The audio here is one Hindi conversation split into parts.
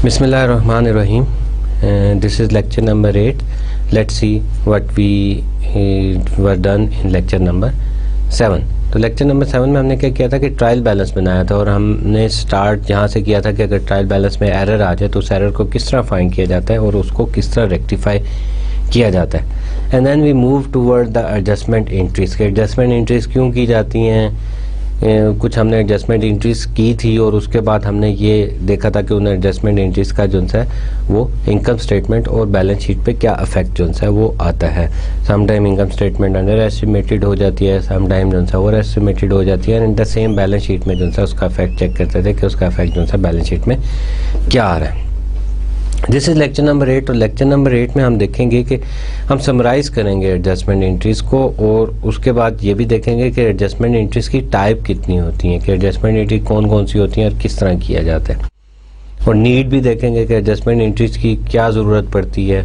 Bismillahirrahmanirrahim. This is lecture number 8. Let's see what we were done in lecture number 7. तो लेक्चर नंबर 7 में हमने क्या किया था कि ट्रायल बैलेंस बनाया था और हमने स्टार्ट यहाँ से किया था कि अगर ट्रायल बैलेंस में एरर आ जाए तो उस एरर को किस तरह फाइंड किया जाता है और उसको किस तरह रेक्टिफाई किया जाता है। And then we move toward the adjustment entries के एडजस्टमेंट एंट्रीज़ क्यों की जाती हैं, कुछ हमने एडजस्टमेंट एंट्रीज़ की थी और उसके बाद हमने ये देखा था कि उन एडजस्टमेंट एंट्रीज़ का जो है वो इनकम स्टेटमेंट और बैलेंस शीट पे क्या इफेक्ट जो है वो आता है। Some time income statement under estimated हो जाती है, सम टाइम जो है ओवर एस्टिमेटेड हो जाती है, and the same balance sheet में जो है उसका इफेक्ट चेक करते थे कि उसका इफेक्ट जो है बैलेंस शीट में क्या आ रहा है। दिस इज़ लेक्चर नंबर 8 और लेक्चर नंबर 8 में हम देखेंगे कि हम समराइज़ करेंगे एडजस्टमेंट एंट्रीज़ को और उसके बाद ये भी देखेंगे कि एडजस्टमेंट एंट्रीज़ की टाइप कितनी होती हैं, कि एडजस्टमेंट एंट्री कौन कौन सी होती हैं और किस तरह किया जाता है, और नीड भी देखेंगे कि एडजस्टमेंट एंट्रीज़ की क्या ज़रूरत पड़ती है,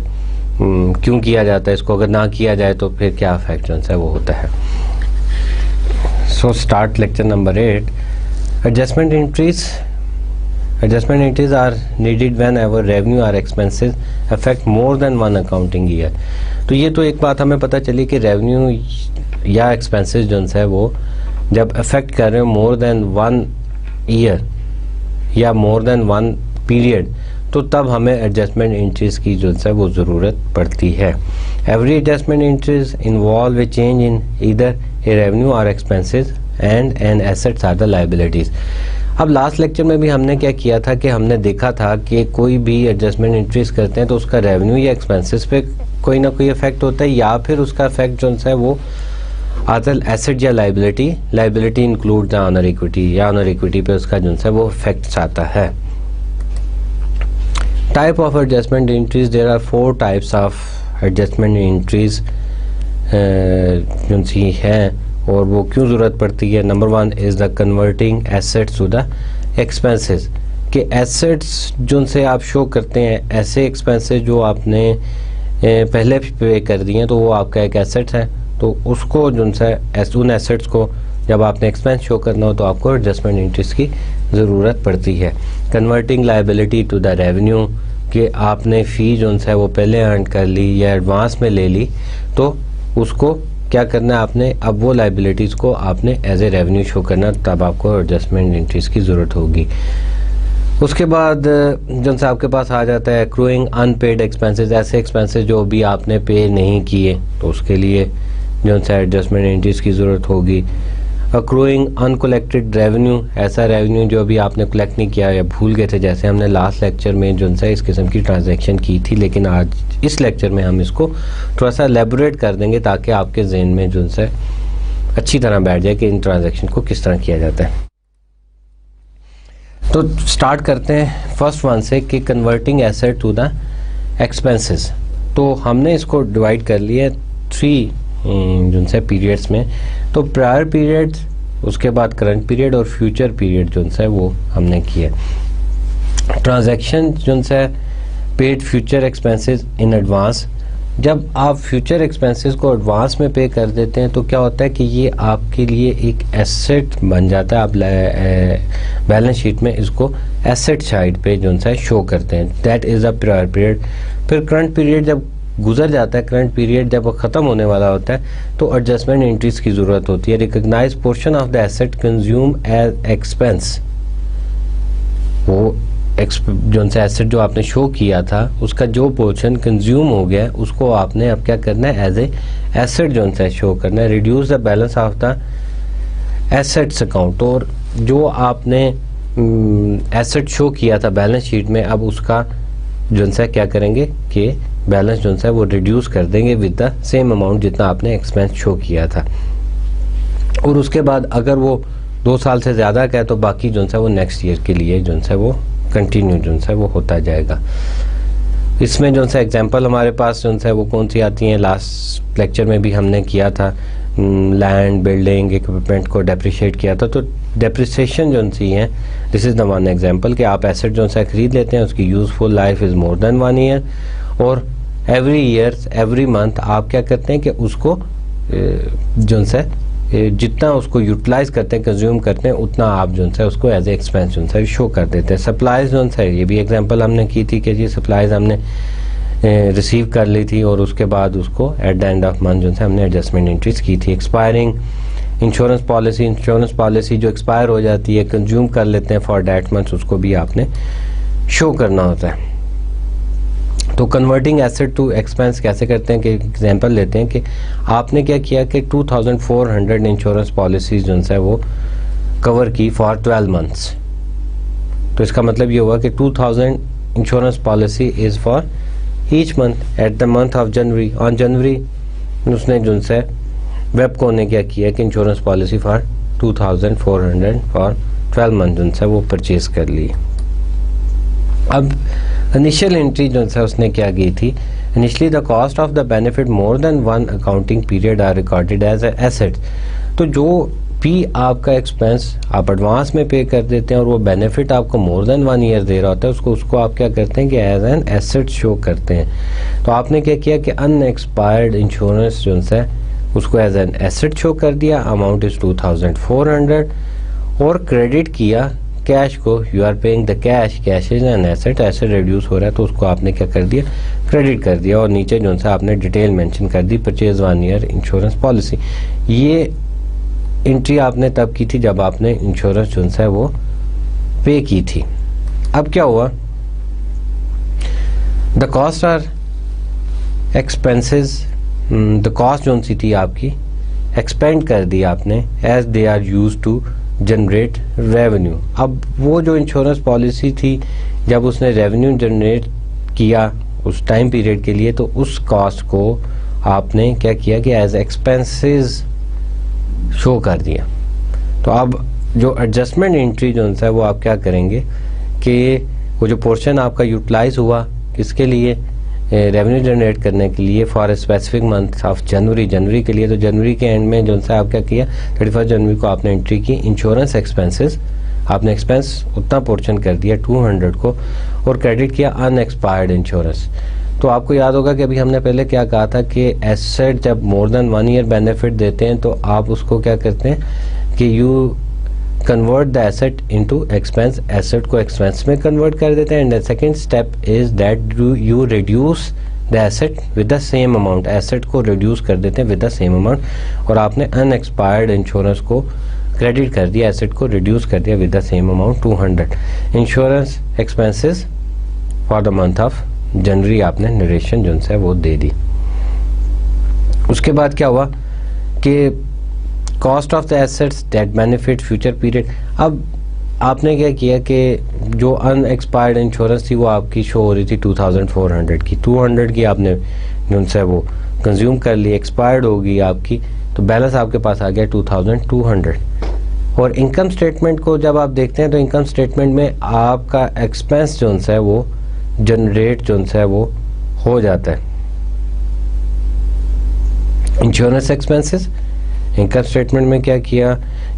क्यों किया जाता है इसको, अगर ना किया जाए तो फिर क्या इफेक्ट जो है वो होता है। So start lecture number 8। Adjustment entries Adjustment entries are needed whenever revenue or expenses affect more than one accounting year। तो ये तो एक बात हमें पता चली कि रेवेन्यू या एक्सपेंसेस जो है वो जब अफेक्ट कर रहे हो मोर देन वन ईयर या मोर देन वन पीरियड तो तब हमें एडजस्टमेंट एंट्रीज की जो है वो ज़रूरत पड़ती है। Every adjustment entries involve a change in either a revenue और expenses and an assets are the liabilities. अब लास्ट लेक्चर में भी हमने क्या किया था कि हमने देखा था कि कोई भी एडजस्टमेंट एंट्रीज करते हैं तो उसका रेवेन्यू या एक्सपेंसेस पे कोई ना कोई इफेक्ट होता है या फिर उसका इफेक्ट जो है वो आता है एसेट या liability include the owner equity या ऑनर इक्विटी पे उसका जो है वो इफेक्ट आता है। Type of adjustment entries, there are 4 types of adjustment entries जो सी हैं और वो क्यों ज़रूरत पड़ती है। Number 1 is the converting assets to the expenses, कि एसेट्स जो से आप शो करते हैं ऐसे एक्सपेंसेस जो आपने पहले पे कर दिए हैं तो वो आपका एक एसेट है, तो उसको जो है उन एसेट्स को जब आपने एक्सपेंस शो करना हो तो आपको एडजस्टमेंट एंट्रीज की ज़रूरत पड़ती है। Converting liability to the revenue, कि आपने फ़ी जो है वो पहले अर्न कर ली या एडवांस में ले ली तो उसको क्या करना है आपने, अब वो लाइबिलिटीज़ को आपने एज ए रेवेन्यू शो करना, तब आपको एडजस्टमेंट एंट्रीज की ज़रूरत होगी। उसके बाद जो से आपके पास आ जाता है एक्रूइंग अनपेड एक्सपेंसेस, ऐसे एक्सपेंसेस जो भी आपने पे नहीं किए तो उसके लिए जो है एडजस्टमेंट एंट्रीज की ज़रूरत होगी। एक्रूइंग अनकलेक्टेड रेवेन्यू, ऐसा रेवेन्यू जो अभी आपने कलेक्ट नहीं किया या भूल गए थे, जैसे हमने लास्ट लेक्चर में जो है इस किस्म की ट्रांजैक्शन की थी, लेकिन आज इस लेक्चर में हम इसको थोड़ा सा एलेबोरेट कर देंगे ताकि आपके जहन में जो है अच्छी तरह बैठ जाए कि इन ट्रांजैक्शन को किस तरह किया जाता है। तो स्टार्ट करते हैं फर्स्ट वन से कि converting asset to the expenses. तो हमने इसको डिवाइड कर लिया 3 जो है पीरियड्स में, तो प्रायर पीरियड, उसके बाद करंट पीरियड और फ्यूचर पीरियड जो है वो हमने किया। ट्रांजैक्शन जो है paid future expenses in advance, जब आप फ्यूचर एक्सपेंसेस को एडवांस में पे कर देते हैं तो क्या होता है कि ये आपके लिए एक एसेट बन जाता है, आप बैलेंस शीट में इसको एसेट साइड पे जो है शो करते हैं, that is the prior period. फिर करंट पीरियड जब गुजर जाता है, करंट पीरियड जब वो ख़त्म होने वाला होता है तो एडजस्टमेंट एंट्रीज की ज़रूरत होती है। Recognise portion of the asset consume as expense, वो जो से एसेट जो आपने शो किया था उसका जो पोर्शन कंज्यूम हो गया है उसको आपने अब क्या करना है एज ए एसेट जो है शो करना है। Reduce the balance of the assets account, और जो आपने एसेट शो किया था बैलेंस शीट में अब उसका जो है क्या करेंगे कि बैलेंस जो है वो रिड्यूस कर देंगे विद द सेम अमाउंट जितना आपने एक्सपेंस शो किया था। और उसके बाद अगर वो 2 साल से ज़्यादा का है तो बाकी जो है वो नेक्स्ट ईयर के लिए जो है वो कंटिन्यू जो है वो होता जाएगा। इसमें जो है एग्जांपल हमारे पास जो है वो कौन सी आती हैं, लास्ट लेक्चर में भी हमने किया था, लैंड बिल्डिंग इक्विपमेंट को डेप्रिशिएट किया था। तो डेप्रिसिएशन जो सी हैं, this is the one example कि आप एसेट जो है ख़रीद लेते हैं, उसकी useful life is more than 1 year, और एवरी ईयर एवरी मंथ आप क्या करते हैं कि उसको जो है जितना उसको यूटिलाइज करते हैं, कंज्यूम करते हैं, उतना आप जो है उसको एज ए एक्सपेंस जो है शो कर देते हैं। सप्लाईज जो है ये भी एग्जांपल हमने की थी कि जी सप्लाईज हमने रिसीव कर ली थी और उसके बाद उसको eight the end of month जो है हमने एडजस्टमेंट एंट्रीज की थी। एक्सपायरिंग इंश्योरेंस पॉलिसी जो एक्सपायर हो जाती है, कंज्यूम कर लेते हैं फॉर दैट मंथ, उसको भी आपने शो करना होता है। तो कन्वर्टिंग एसेट टू एक्सपेंस कैसे करते हैं कि एग्जांपल लेते हैं कि आपने क्या किया कि 2400 इंश्योरेंस पॉलिसीज जो है वो कवर की फॉर 12 मंथ्स। तो इसका मतलब ये हुआ कि 2000 insurance policy is for each month at the month of January. On January उसने जो है वेबको ने क्या किया कि insurance policy for 2400 for 12 month जो है वो परचेज कर ली। अब इनिशियल एंट्री जो है उसने क्या की थी, initially the cost of the benefit more than one accounting period are recorded as asset. तो जो भी आपका एक्सपेंस आप एडवांस में पे कर देते हैं और वो बेनिफिट आपको मोर देन 1 ईयर दे रहा होता है, उसको आप क्या करते हैं कि एज एन एसेट शो करते हैं। तो आपने क्या किया कि अनएक्सपायर्ड इंश्योरेंस जो है उसको एज एन एसेट शो कर दिया, अमाउंट इज 2400 और क्रेडिट किया कैश को। You are paying the cash is an asset reduce हो रहा है तो उसको आपने क्या कर दिया, क्रेडिट कर दिया। और नीचे जो है आपने डिटेल मेंशन कर दी परचेज 1 ईयर इंश्योरेंस पॉलिसी। ये एंट्री आपने तब की थी जब आपने इंश्योरेंस जो है वो पे की थी। अब क्या हुआ, the cost are expenses, the cost जो सी थी आपकी एक्सपेंड कर दी आपने as they are use to generate revenue. अब वो जो इंश्योरेंस पॉलिसी थी जब उसने रेवेन्यू जनरेट किया उस टाइम पीरियड के लिए, तो उस कॉस्ट को आपने क्या किया कि एज एक्सपेंसेस शो कर दिया। तो अब जो एडजस्टमेंट एंट्री जो है वो आप क्या करेंगे कि वो जो पोर्शन आपका यूटिलाइज हुआ किसके लिए, रेवेन्यू जनरेट करने के लिए for a specific month of January के लिए। तो जनवरी के एंड में जो है आप क्या किया, 31 जनवरी को आपने एंट्री की इंश्योरेंस एक्सपेंसेस, आपने एक्सपेंस उतना पोर्शन कर दिया 200 को और क्रेडिट किया अनएक्सपायर्ड इंश्योरेंस। तो आपको याद होगा कि अभी हमने पहले क्या कहा था कि एसेट जब मोर देन 1 ईयर बेनिफिट देते हैं तो आप उसको क्या करते हैं कि you convert the asset into expense, asset को एक्सपेंस में कन्वर्ट कर देते हैं। And the second step is that you reduce the asset with the same amount, asset को रिड्यूस कर देते हैं विद द सेम अमाउंट और आपने अनएक्सपायर्ड इंश्योरेंस को क्रेडिट कर दिया, एसेट को रिड्यूस कर दिया with the same amount 200। Insurance expenses for the month of January आपने नरेशन जो है वो दे दी। उसके बाद क्या हुआ कि cost of the assets that benefit future period. अब आपने क्या किया कि जो अनएक्सपायर्ड इंश्योरेंस थी वो आपकी शो हो रही थी 2400 की, 200 की आपने जो है वो कंज्यूम कर ली, एक्सपायर्ड होगी आपकी, तो बैलेंस आपके पास आ गया 2200। और इनकम स्टेटमेंट को जब आप देखते हैं तो इनकम स्टेटमेंट में आपका एक्सपेंस जो है वो जनरेट जो है वो हो जाता है, इंश्योरेंस एक्सपेंसेस। इनकम स्टेटमेंट में क्या किया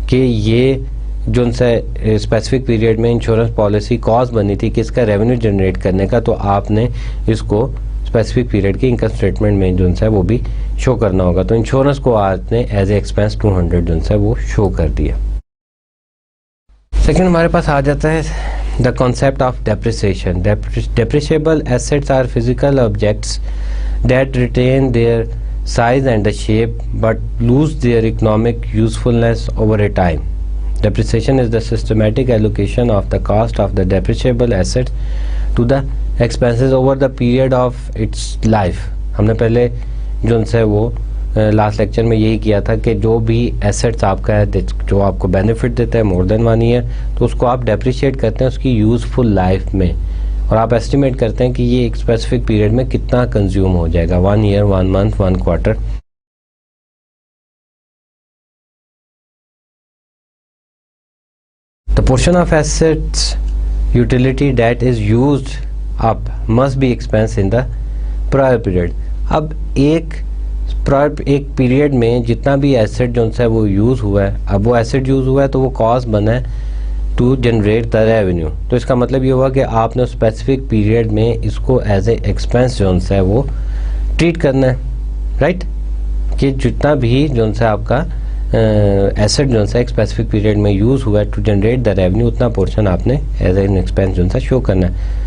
कि ये जो है स्पेसिफिक पीरियड में इंश्योरेंस पॉलिसी कॉस्ट बनी थी किसका, रेवेन्यू जनरेट करने का, तो आपने इसको स्पेसिफिक पीरियड के इनकम स्टेटमेंट में जो है वो भी शो करना होगा। तो इंश्योरेंस को आपने एज ए एक्सपेंस 200 जो है वो शो कर दिया। सेकेंड हमारे पास आ जाता है the concept of depreciation. Depreciable assets are physical objects that retain their size and the shape but lose their economic usefulness over a time. Depreciation is the systematic allocation of the cost of the depreciable assets to the expenses over the period of its life. हमने पहले जो है वो लास्ट लेक्चर में यही किया था कि जो भी एसेट्स आपका है जो आपको बेनिफिट देता है मोर देन 1 ईयर, तो उसको आप डेप्रिशिएट करते हैं उसकी यूजफुल लाइफ में और आप एस्टिमेट करते हैं कि ये एक स्पेसिफिक पीरियड में कितना कंज्यूम हो जाएगा, 1 year, 1 month, 1 quarter. The portion of assets utility that is used up must be expense in the prior period. अब एक पीरियड में जितना भी एसेट जो है वो यूज़ हुआ है, अब वो एसेट यूज़ हुआ है तो वो कॉस्ट बना है टू जनरेट द रेवेन्यू। तो इसका मतलब ये हुआ कि आपने स्पेसिफिक पीरियड में इसको एज ए एक्सपेंस जो है वो ट्रीट करना है, राइट। कि जितना भी जो है आपका एसेट जो सा एक स्पेसिफिक पीरियड में यूज़ हुआ है टू जनरेट द रेवेन्यू, उतना पोर्शन आपने एज एन एक्सपेंस जो सा शो करना है।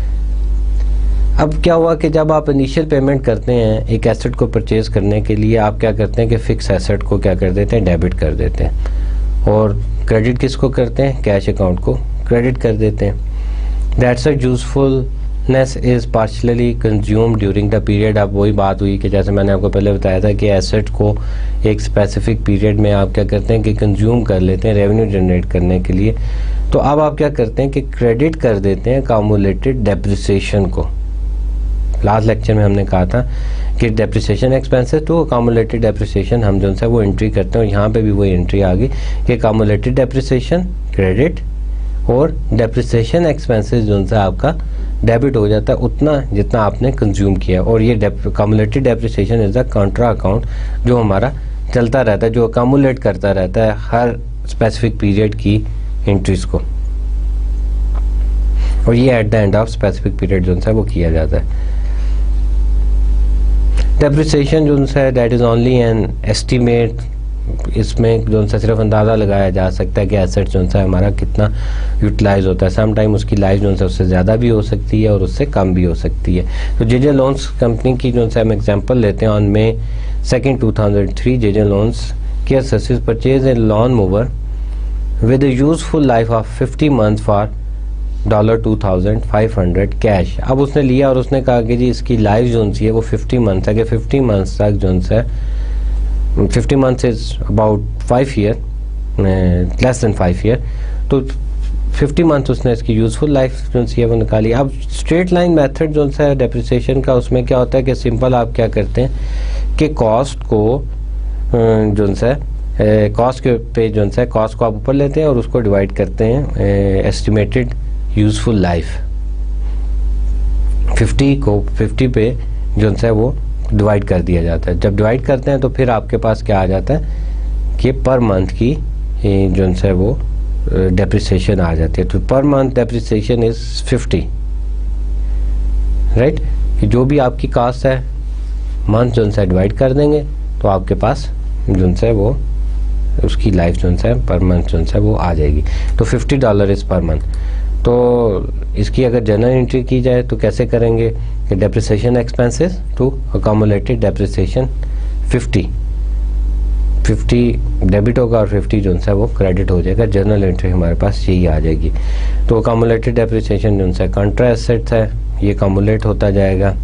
अब क्या हुआ कि जब आप इनिशियल पेमेंट करते हैं एक एसेट को परचेज़ करने के लिए, आप क्या करते हैं कि फ़िक्स एसेट को क्या कर देते हैं, डेबिट कर देते हैं, और क्रेडिट किसको करते हैं, कैश अकाउंट को क्रेडिट कर देते हैं। That's a usefulness is partially consume during the period. अब वही बात हुई कि जैसे मैंने आपको पहले बताया था कि एसेट को एक स्पेसिफिक पीरियड में आप क्या करते हैं कि कंज्यूम कर लेते हैं रेवेन्यू जनरेट करने के लिए। तो अब आप क्या करते हैं कि क्रेडिट कर देते हैं अकामुलेटेड डेप्रिसिएशन को। लास्ट लेक्चर में हमने कहा था कि depreciation expenses to accumulated depreciation हम जो है वो एंट्री करते हैं, और यहाँ पे भी वही एंट्री आ गई कि अकामुलेटेड डेप्रिसिएशन क्रेडिट और डेप्रिसिएशन एक्सपेंसेस जो है आपका डेबिट हो जाता है उतना जितना आपने कंज्यूम किया। और ये accumulated depreciation is the कंट्रा account जो हमारा चलता रहता है, जो अकामुलेट करता रहता है हर स्पेसिफिक पीरियड की एंट्रीज को, और ये eight the end of specific period जो है वो किया जाता है। डेप्रिसिएशन जो है that is only an estimate, इसमें जो है सिर्फ अंदाज़ा लगाया जा सकता है कि एसेट जो है हमारा कितना यूटिलाइज होता है। सम टाइम उसकी लाइफ जो है उससे ज़्यादा भी हो सकती है और उससे कम भी हो सकती है। तो जेजे लोन्स कंपनी की जो है हम एग्जांपल लेते हैं। On May 2, 2003 J J lawns care services purchase a lawn mower with a useful life of 50 months for $2,500 cash. अब उसने लिया और उसने कहा कि जी इसकी लाइफ जो है वो 50 मंथ्स है, कि 50 मंथ्स तक जो है 50 months is about 5 year, less than 5 year, तो 50 मंथ उसने इसकी यूज़फुल लाइफ जो है वो निकाली। अब स्ट्रेट लाइन मेथड जो है डेप्रिसिएशन का, उसमें क्या होता है कि सिंपल आप क्या करते हैं कि कॉस्ट को जो है कॉस्ट के पे जो है कॉस्ट को आप ऊपर लेते हैं और उसको डिवाइड करते हैं एस्टिमेटेड यूज़फुल लाइफ। 50 को 50 पे जो है वो डिवाइड कर दिया जाता है। जब डिवाइड करते हैं तो फिर आपके पास क्या आ जाता है कि पर मंथ की जो है वो डेप्रिसिएशन आ जाती है। तो per month depreciation is 50, right. जो भी आपकी कॉस्ट है मंथ जो है डिवाइड कर देंगे तो आपके पास जो है वो उसकी लाइफ जो है पर मंथ जो है वो आ जाएगी। तो $50 इज़ पर मंथ। तो इसकी अगर जनरल एंट्री की जाए तो कैसे करेंगे कि depreciation expenses to accumulated depreciation 50 debit होगा और 50 जो है वो क्रेडिट हो जाएगा। जनरल एंट्री हमारे पास यही आ जाएगी। तो अकामुलेटेड डेप्रिसिएशन जो है कंट्रा एसेट्स है, ये अकामुलेट होता जाएगा।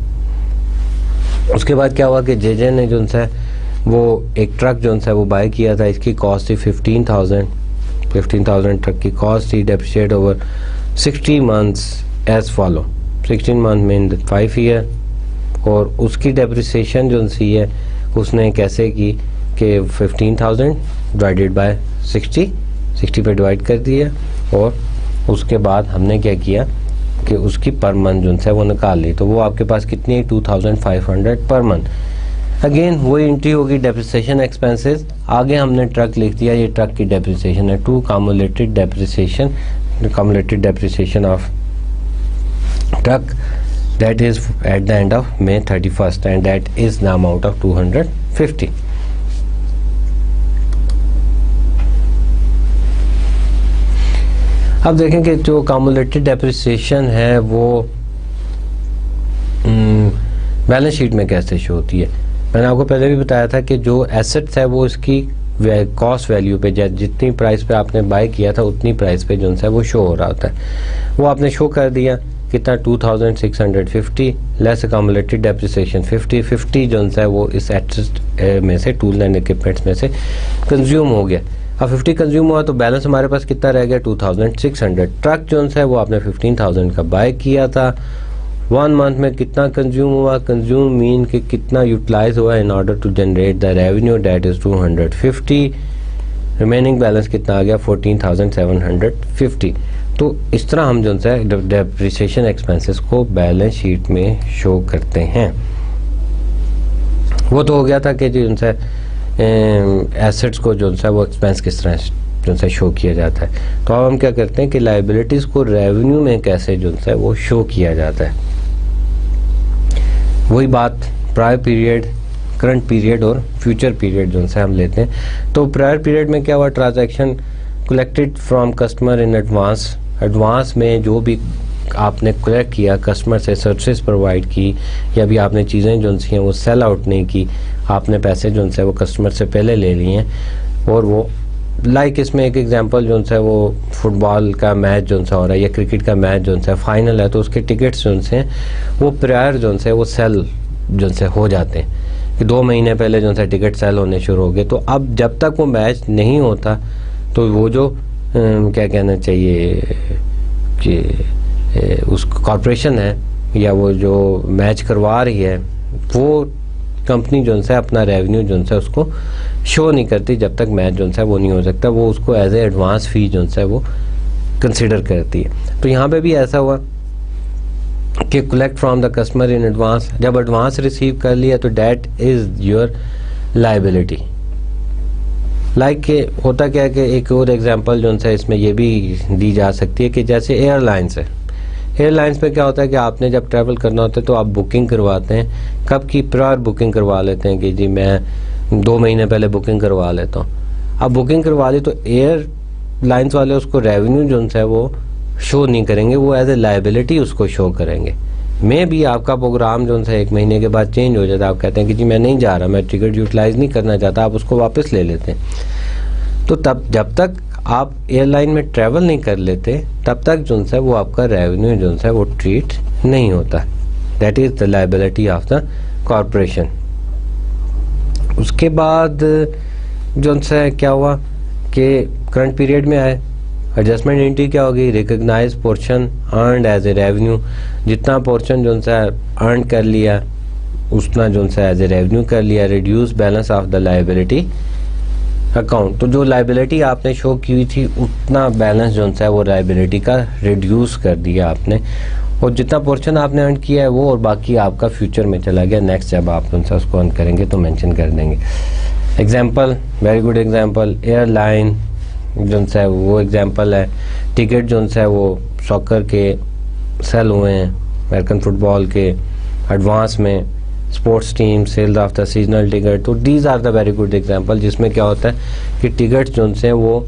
उसके बाद क्या हुआ कि जेजे ने जो है वो एक ट्रक जो है वो बाय किया था, इसकी कॉस्ट थी 15,000 ट्रक की कॉस्ट थी। Depreciate over 60 months as follow, 16 month में 5 ईयर, और उसकी डेप्रिसिएशन जो सी है उसने कैसे की कि 15,000 डिवाइडेड बाय 60 पे डिवाइड कर दिया, और उसके बाद हमने क्या किया कि उसकी पर मंथ जो है वो निकाल ली। तो वो आपके पास कितनी है 2,500 पर मंथ। अगेन वही एंट्री होगी डेप्रिसिएशन एक्सपेंसेस। आगे हमने ट्रक लिख दिया, ये ट्रक की डेप्रिसिएशन है, to cumulated depreciation of truck that is at the end of May 31st and that is the amount of 250. अब देखें कि जो कामुलेटेड डेप्रिसिएशन है वो बैलेंस शीट में कैसे शो होती है। मैंने आपको पहले भी बताया था कि जो एसेट्स है वो इसकी कॉस्ट वैल्यू पे जितनी प्राइस पे आपने बाय किया था उतनी प्राइस पे जो है वो शो हो रहा होता है। वो आपने शो कर दिया कितना 2,650 लेस अकामुलेटेड डेप्रिसिएशन 50 जो है वो इस एसेट में से टूल एंड इक्विपमेंट्स में से कंज्यूम हो गया। अब 50 कंज्यूम हुआ तो बैलेंस हमारे पास कितना रह गया 2,600। ट्रक जो है वो आपने 15,000 का बाय किया था। 1 मंथ में कितना कंज्यूम हुआ, कंज्यूम मीन कि कितना यूटिलाइज हुआ in order to generate the revenue that is 250। Remaining balance कितना आ गया 14,750। तो इस तरह हम जो है डेप्रिसिएशन एक्सपेंसेस को बैलेंस शीट में शो करते हैं। वो तो हो गया था कि जो है एसेट्स को जो है वो एक्सपेंस किस तरह जो है शो किया जाता है। तो अब हम क्या करते हैं कि लायबिलिटीज़ को रेवेन्यू में कैसे जो है वो शो किया जाता है। वही बात प्रायर पीरियड करंट पीरियड और फ्यूचर पीरियड जो से हम लेते हैं। तो प्रायर पीरियड में क्या हुआ, transaction collected from customer in advance, advance में जो भी आपने कलेक्ट किया कस्टमर से, सर्विसेज प्रोवाइड की या भी आपने चीज़ें जो सी हैं वो सेल आउट नहीं की, आपने पैसे जो है वो कस्टमर से पहले ले लिए हैं और वो लाइक इसमें एक एग्जांपल जो है वो फुटबॉल का मैच जो सा हो रहा है या क्रिकेट का मैच जो है फाइनल है, तो उसके टिकट्स जो हैं वो प्रायर जो है वो सेल जो से हो जाते हैं कि 2 महीने पहले जो है टिकट सेल होने शुरू हो गए। तो अब जब तक वो मैच नहीं होता तो वो जो क्या कहना चाहिए कि उस कॉरपोरेशन है या वो जो मैच करवा रही है वो कंपनी जो है अपना रेवेन्यू जो है उसको शो नहीं करती जब तक मैच जो है वो नहीं हो सकता, वो उसको एज ए एडवांस फी जो है वो कंसिडर करती है। तो यहाँ पे भी ऐसा हुआ कि collect from the customer in advance, जब एडवांस रिसीव कर लिया तो that is your liability. Like होता क्या है कि एक और एग्जांपल जो है इसमें ये भी दी जा सकती है कि जैसे एयरलाइंस है, एयरलाइंस में क्या होता है कि आपने जब ट्रैवल करना होता है तो आप बुकिंग करवाते हैं, कब की प्रायर बुकिंग करवा लेते हैं कि जी मैं 2 महीने पहले बुकिंग करवा लेता हूँ। अब बुकिंग करवा ली तो एयरलाइंस वाले उसको रेवेन्यू जो है वो शो नहीं करेंगे, वो एज ए लाइबिलिटी उसको शो करेंगे। मे भी आपका प्रोग्राम जो है 1 महीने के बाद चेंज हो जाता है, आप कहते हैं कि जी मैं नहीं जा रहा, मैं टिकट यूटिलाइज नहीं करना चाहता, आप उसको वापस ले लेते हैं। तो तब जब तक आप एयरलाइन में ट्रैवल नहीं कर लेते तब तक जो है वो आपका रेवेन्यू जो है वो ट्रीट नहीं होता, that is the liability of the corporation. उसके बाद जो है क्या हुआ कि करंट पीरियड में आए, एडजस्टमेंट एंट्री क्या होगी, recognise portion earned as a revenue, जितना पोर्शन जो है अर्न कर लिया उतना जो है एज ए रेवेन्यू कर लिया, reduce balance of the liability account. तो जो लाइबिलिटी आपने शो की हुई थी उतना बैलेंस जो है वो लाइबिलिटी का रिड्यूस कर दिया आपने, और जितना पोर्शन आपने अर्न किया है वो और बाकी आपका फ्यूचर में चला गया, नेक्स्ट जब आप उनसे उसको अर्न करेंगे तो मेंशन कर देंगे। Example, very good example, airline जो है वो एग्जांपल है, टिकट जो है वो सॉकर के सेल हुए हैं, अमेरिकन फुटबॉल के एडवांस में, sports team sale of the seasonal ticket. तो these are the very good example जिसमें क्या होता है कि टिकट जो हैं वो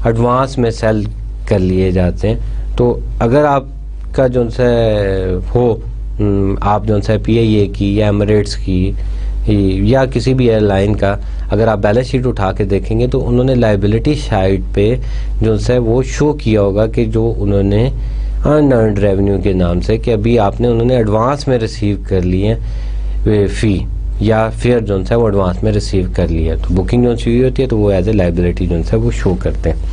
एडवांस में सेल कर लिए जाते हैं। तो अगर आपका जो है हो आप जो है PIA की या एमिरेट्स की या किसी भी एयरलाइन का अगर आप बैलेंस शीट उठा के देखेंगे तो उन्होंने लाइबिलिटी साइड पे जो है वो शो किया होगा कि जो उन्होंने अनअर्न्ड रेवेन्यू के नाम से कि अभी आपने उन्होंने एडवांस में रिसीव कर लिए फ़ी या फेयर जो है वो एडवांस में रिसीव कर लिया, तो बुकिंग जो हुई होती है तो वो एज ए लाइबिलिटी जो है वो शो करते हैं।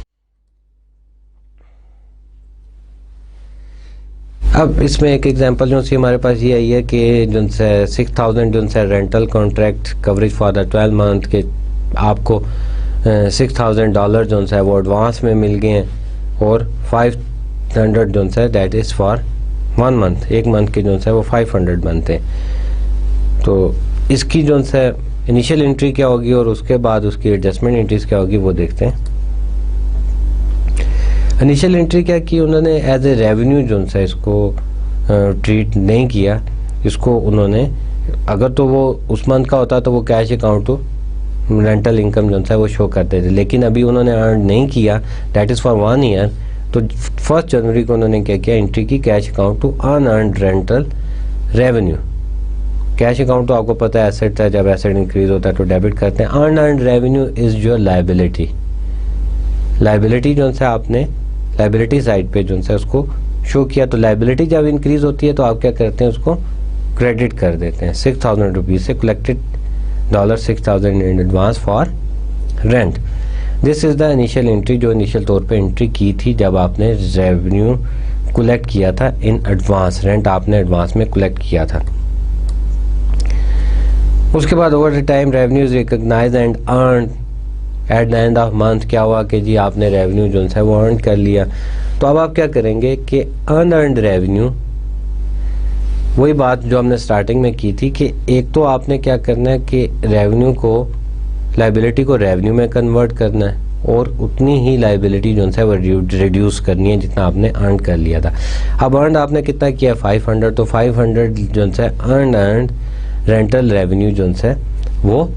अब इसमें एक एग्जांपल जो सी हमारे पास ये आई है कि जो है 6000 जो है rental contract coverage for the 12 month के आपको $6000 जो है वो एडवांस में मिल गए हैं और 500 जो है that is for 1 month, 1 month के जो है वो 500 बनते हैं। तो इसकी जो है इनिशियल एंट्री क्या होगी और उसके बाद उसकी एडजस्टमेंट एंट्रीज क्या होगी वो देखते हैं। इनिशियल एंट्री क्या की उन्होंने एज ए रेवेन्यू जो है इसको ट्रीट नहीं किया, इसको उन्होंने अगर तो वो उस मंथ का होता तो वो cash account to rental income जो है वो शो करते थे, लेकिन अभी उन्होंने अर्न नहीं किया, दैट इज़ फॉर 1 ईयर। तो 1 जनवरी को उन्होंने क्या किया, एंट्री की cash account to unearned rental revenue. Cash account तो आपको पता है एसेट है, जब एसेट इंक्रीज होता है तो डेबिट करते हैं। Unearned revenue is your liability, liability जो है आपने लाइबिलिटी साइड पे जो है उसको शो किया, तो लाइबिलिटी जब इंक्रीज होती है तो आप क्या करते हैं उसको क्रेडिट कर देते हैं। 6000 रुपीज़ से collected $6000 in advance for rent. This is the initial entry जो इनिशियल तौर पे एंट्री की थी जब आपने रेवेन्यू कलेक्ट किया था इन एडवांस, रेंट आपने एडवांस में कलेक्ट किया था। उसके बाद over the time revenue is recognise and earn at the end of month. क्या हुआ कि जी आपने रेवेन्यू जो है वो अर्न कर लिया, तो अब आप क्या करेंगे कि अनअर्न्ड रेवेन्यू, वही बात जो हमने स्टार्टिंग में की थी कि एक तो आपने क्या करना है कि रेवेन्यू को लाइबिलिटी को रेवेन्यू में कन्वर्ट करना है और उतनी ही लाइबिलिटी जो है वो रिड्यूस करनी है जितना आपने अर्न कर लिया था। अब अर्न आपने कितना किया 500, तो 500 जो है अर्न रेंटल रेवेन्यू जो है वो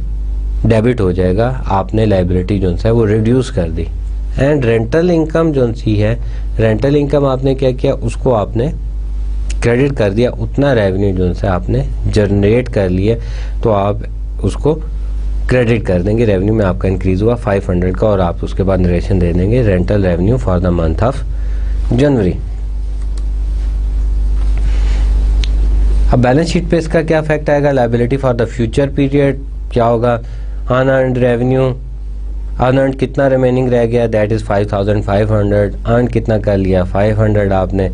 डेबिट हो जाएगा, आपने लाइबिलिटी जो है वो रिड्यूस कर दी। एंड रेंटल इनकम जो सी है, रेंटल इनकम आपने क्या किया, उसको आपने क्रेडिट कर दिया, उतना रेवेन्यू जो है आपने जनरेट कर लिया तो आप उसको क्रेडिट कर देंगे। रेवेन्यू में आपका इंक्रीज हुआ 500 का और आप उसके बाद नरेशन दे देंगे rental revenue for the month of January. अब बैलेंस शीट पे इसका क्या इफेक्ट आएगा, liability for the future period क्या होगा, अनअर्न्ड रेवेन्यू, अनअर्न्ड कितना रिमेनिंग रह गया, दैट इज 5500, अर्न कितना कर लिया 500 आपने।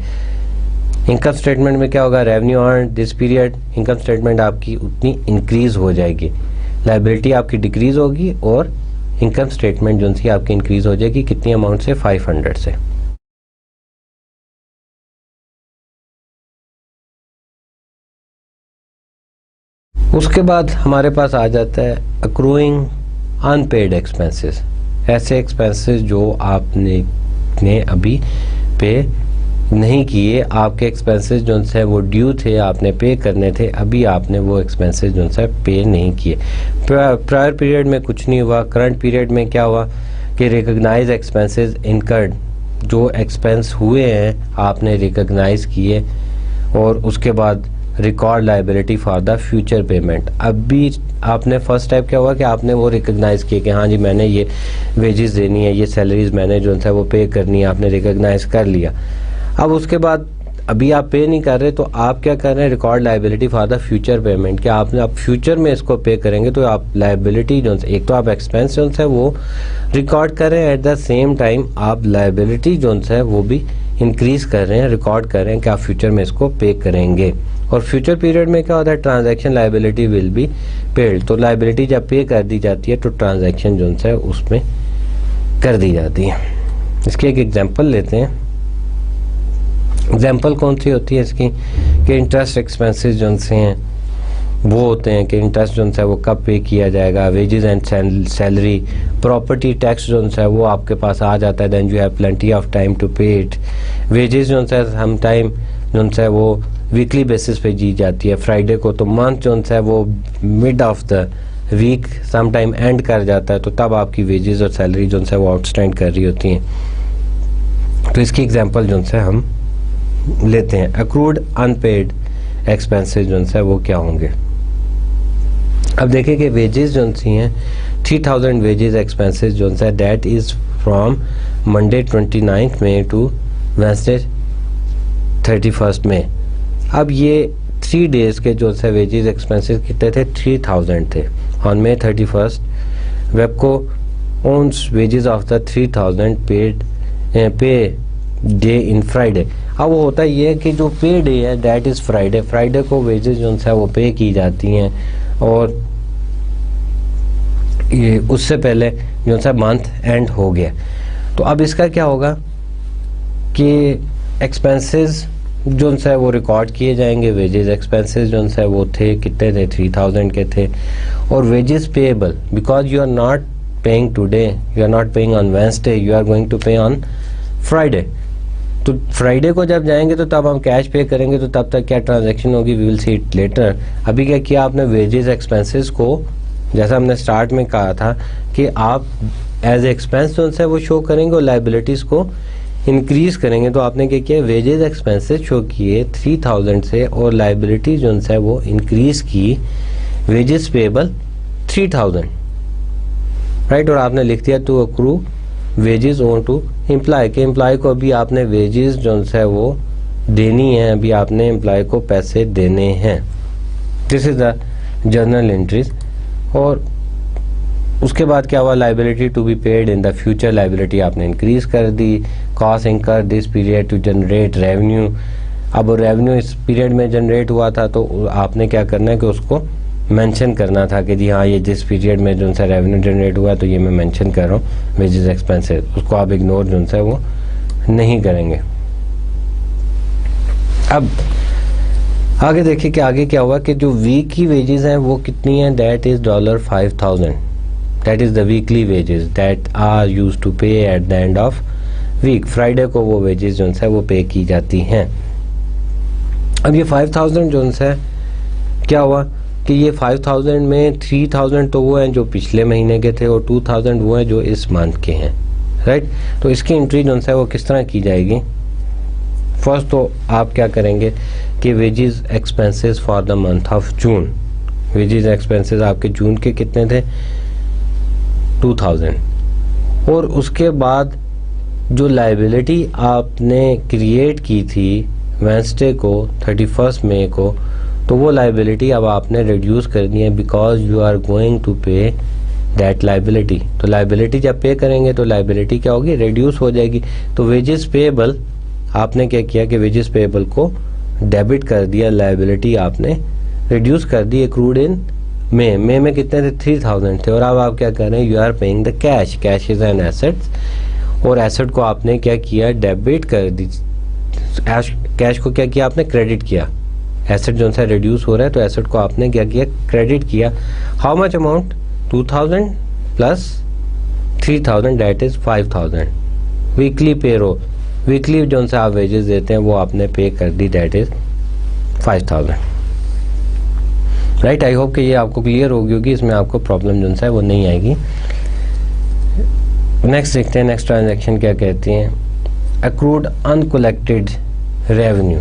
इनकम स्टेटमेंट में क्या होगा, revenue earn this period, income statement आपकी उतनी इंक्रीज हो जाएगी, लायबिलिटी आपकी डिक्रीज होगी और इनकम स्टेटमेंट जो सी आपकी इंक्रीज हो जाएगी कितनी अमाउंट से, 500 से। उसके बाद हमारे पास आ जाता है अक्रूइंग अनपेड एक्सपेंसेस, ऐसे एक्सपेंसेस जो आपने अभी पे नहीं किए, आपके एक्सपेंसेस जो है वो ड्यू थे, आपने पे करने थे, अभी आपने वो एक्सपेंसेस जो है पे नहीं किए। प्रायर पीरियड में कुछ नहीं हुआ, करंट पीरियड में क्या हुआ कि रिकॉग्नाइज एक्सपेंसेस इनकर्ड, जो एक्सपेंस हुए हैं आपने रिकॉग्नाइज किए और उसके बाद record liability for the future payment. अभी आपने फर्स्ट स्टेप क्या हुआ कि आपने वो रिकॉग्नाइज किया कि हाँ जी मैंने ये वेजेस देनी है, ये सैलरीज मैंने जो है वो पे करनी है, आपने रिकॉग्नाइज कर लिया। अब उसके बाद अभी आप पे नहीं कर रहे तो आप क्या कर रहे हैं, record liability for the future payment, कि आपने आप फ्यूचर में इसको पे करेंगे तो आप लायबिलिटी जो एक तो आप एक्सपेंस जो है वो रिकॉर्ड कर रहे हैं, एट द सेम टाइम आप लायबिलिटी जो है वो भी इंक्रीज कर रहे हैं, रिकॉर्ड कर रहे हैं कि आप फ्यूचर में इसको पे करेंगे। और फ्यूचर पीरियड में क्या होता है, transaction liability will be paid, तो लायबिलिटी जब पे कर दी जाती है तो ट्रांजैक्शन जो है उसमें कर दी जाती है। इसकी एक एग्जांपल लेते हैं। एग्जांपल कौन सी होती है इसकी, कि इंटरेस्ट एक्सपेंसेस जो से हैं वो होते हैं कि इंटरेस्ट जो है वो कब पे किया जाएगा, wages and salary, property tax जो है वो आपके पास आ जाता है, then you have plenty of time to pay it. Wages जो है हम टाइम जो है वो वीकली बेसिस पे दी जाती है, फ्राइडे को, तो मंथ जो है वो mid of the week some time end कर जाता है, तो तब आपकी वेजेस और सैलरी जो है वो आउटस्टैंड कर रही होती हैं। तो इसकी एग्जांपल जो है हम लेते हैं। अक्रूड अनपेड एक्सपेंसेस जो है वो क्या होंगे। अब देखें कि वेजेस जो सी हैं 3000 वेजेस एक्सपेंसेस जो है that is from Monday 29 May to Wednesday 31 May. अब ये 3 डेज के जो है वेजेस एक्सपेंसेस कितने थे, 3000 थे। On May 31 Webco owns wages of the 3000 paid pay day in Friday. अब वो होता ये है कि जो पे डे है दैट इज़ फ्राइडे, फ्राइडे को वेजेस जो है वो पे की जाती हैं और ये उससे पहले जो है मंथ एंड हो गया। तो अब इसका क्या होगा कि एक्सपेंसेस जो है वो रिकॉर्ड किए जाएंगे, वेजेस एक्सपेंसेस जो है वो थे कितने थे, 3000 के थे, और wages payable because you are not paying today, you are not paying on Wednesday, you are going to pay on Friday. तो फ्राइडे को जब जाएंगे तो तब हम कैश पे करेंगे, तो तब तक क्या ट्रांजैक्शन होगी, we will see it later. अभी क्या किया आपने, वेजेस एक्सपेंसेस को जैसा हमने स्टार्ट में कहा था कि आप एज एक्सपेंस जो है वो शो करेंगे और लाइबिलिटीज़ को इंक्रीज करेंगे। तो आपने क्या किया, वेजेस एक्सपेंसेस शो किए 3000 से और लाइबिलिटी जो है वो इंक्रीज की, वेजेस पेएबल 3000, राइट। और आपने लिख दिया to accrue wages own to employ, के एम्प्लॉय को अभी आपने वेजेस जो है वो देनी है, अभी आपने एम्प्लॉय को पैसे देने हैं। This is the journal entries. और उसके बाद क्या हुआ, liability to be paid in the future, liability आपने इंक्रीज कर दी। Cost incur this period to generate revenue, अब रेवेन्यू इस पीरियड में जनरेट हुआ था तो आपने क्या करना है कि उसको मेंशन करना था कि जी हाँ ये जिस पीरियड में जो सा रेवेन्यू जनरेट हुआ तो ये मैं मेंशन कर रहा हूँ वेजेस एक्सपेंसेस, उसको आप इग्नोर जो है वो नहीं करेंगे। अब आगे देखिए कि आगे क्या हुआ कि जो वीक की वेजेस हैं वो कितनी हैं, that is $5000, that is the weekly wages that are used to pay at the end of week. Friday को वो वेजेस जो है वो पे की जाती हैं। अब ये 5000 जो है क्या हुआ कि ये 5000 में 3000 तो वो हैं जो पिछले महीने के थे और 2000 वो हैं जो इस मंथ के हैं, राइट। तो इसकी एंट्री जो है वो किस तरह की जाएगी? फर्स्ट तो आप क्या करेंगे कि wages expenses for the month of June, wages expenses आपके जून के कितने थे? 2000। और उसके बाद जो लायबिलिटी आपने क्रिएट की थी वेंसडे को 31 मई को, तो वो लायबिलिटी अब आपने रिड्यूस करनी है because you are going to pay that liability. तो लायबिलिटी जब पे करेंगे तो लायबिलिटी क्या होगी? रिड्यूस हो जाएगी। तो वेजेस पेएबल आपने क्या किया कि वेजेस पेएबल को डेबिट कर दिया, लायबिलिटी आपने रिड्यूस कर दी। एक्रूड इन मई में कितने थे? 3000 थे। और अब आप क्या कर रहे हैं? You are paying the cash, cash is an asset. और एसेट को आपने क्या किया? डेबिट कर दी। कैश को क्या किया आपने? क्रेडिट किया। एसेट जो सा रिड्यूस हो रहा है तो एसेट को आपने क्या किया? क्रेडिट किया। How much amount? 2000 plus 3000 that is 5000। Weekly payroll, weekly जो सा आप वेजेस देते हैं वो आपने पे कर दी, that is 5000, right. I hope कि ये आपको क्लियर होगी होगी, इसमें आपको प्रॉब्लम जो सा है वो नहीं आएगी। नेक्स्ट देखते हैं, नेक्स्ट ट्रांजैक्शन क्या कहती हैं? अक्रूड अनकलेक्टेड रेवेन्यू,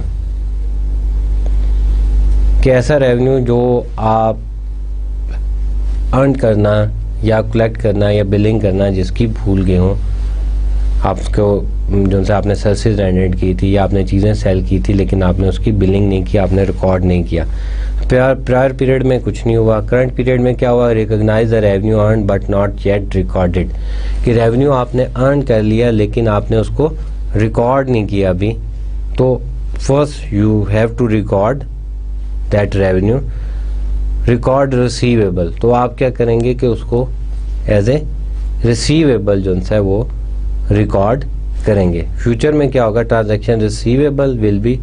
कि ऐसा रेवेन्यू जो आप अर्न करना या कलेक्ट करना या बिलिंग करना जिसकी भूल गए हों, आपको जो से आपने सर्विसेज रेंडेड की थी या आपने चीज़ें सेल की थी लेकिन आपने उसकी बिलिंग नहीं किया, आपने रिकॉर्ड नहीं किया। प्रायर पीरियड में कुछ नहीं हुआ, करंट पीरियड में क्या हुआ? Recognise the revenue earn but not yet recorded, कि रेवेन्यू आपने अर्न कर लिया लेकिन आपने उसको रिकॉर्ड नहीं किया अभी। तो first you have to record that revenue, record receivable. तो आप क्या करेंगे कि उसको एज ए रिसीवेबल जो है वो रिकॉर्ड करेंगे। फ्यूचर में क्या होगा? Transaction receivable will be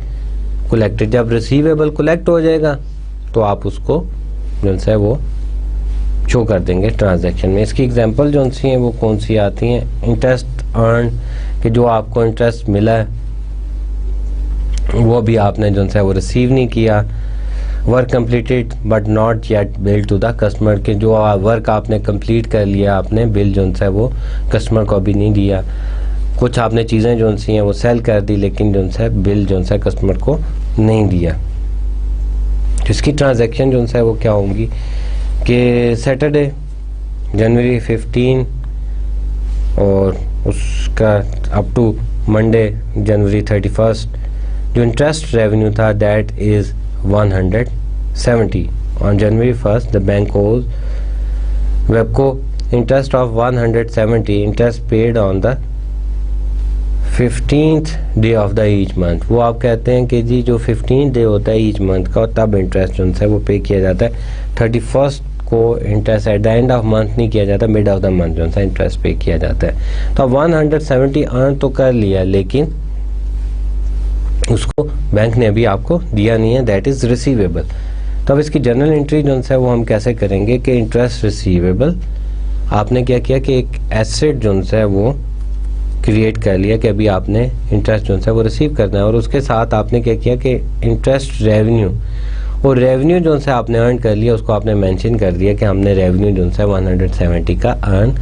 collected. जब रिसीवेबल कलेक्ट हो जाएगा तो आप उसको जो है वो शो कर देंगे ट्रांजैक्शन में। इसकी एग्जांपल जो सी हैं वो कौन सी आती हैं? इंटरेस्ट अर्न, कि जो आपको इंटरेस्ट मिला है वो भी आपने जो है वो रिसीव नहीं किया। Work completed but not yet bill to the customer, के जो वर्क आपने कंप्लीट कर लिया, आपने बिल जो है वो कस्टमर को अभी नहीं दिया। कुछ आपने चीज़ें जो सी हैं वो सेल कर दी लेकिन जो है बिल जो है कस्टमर को नहीं दिया। इसकी ट्रांजैक्शन जो है वो क्या होंगी कि सैटरडे जनवरी 15 और उसका अप टू मंडे जनवरी 31 जो इंटरेस्ट रेवेन्यू था that is 170। On January 1st, the bank owes WEPCO interest of 170, interest paid on the 15th day of the each month। वो आप कहते हैं कि जी जो 15th डे होता है ईच मंथ का तब इंटरेस्ट जो है वो पे किया जाता है। 31st को interest eight the end of month नहीं किया जाता, मिड ऑफ द मंथ जो है इंटरेस्ट पे किया जाता है। तो 170 अर्न तो कर लिया लेकिन उसको बैंक ने अभी आपको दिया नहीं है, दैट इज़ रिसीवेबल। तो अब इसकी जर्नल एंट्री जो है वो हम कैसे करेंगे कि इंटरेस्ट रिसीवेबल आपने क्या किया कि एक एसेट जो है वो क्रिएट कर लिया कि अभी आपने इंटरेस्ट जो है वो रिसीव करना है। और उसके साथ आपने क्या किया कि इंटरेस्ट रेवेन्यू, और रेवेन्यू जो है आपने अर्न कर लिया उसको आपने मेंशन कर दिया कि हमने रेवेन्यू जो है 170 का अर्न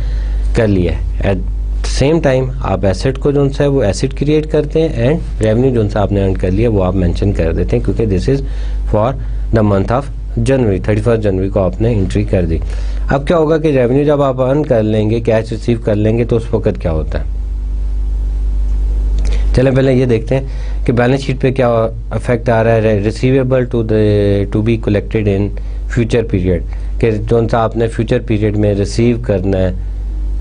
कर लिया है। एट सेम टाइम आप एसेट को जो है वो एसेट क्रिएट करते हैं एंड रेवेन्यू जो है आपने अर्न कर लिया वो आप मेंशन कर देते हैं क्योंकि this is for the month of January. 31 जनवरी को आपने एंट्री कर दी। अब क्या होगा कि रेवेन्यू जब आप अर्न कर लेंगे, कैश रिसीव कर लेंगे, तो उस वक्त क्या होता है? चलें पहले ये देखते हैं कि बैलेंस शीट पे क्या इफेक्ट आ रहा है। Receivable to be collected in future period, कि जो सा आपने फ्यूचर पीरियड में रिसीव करना है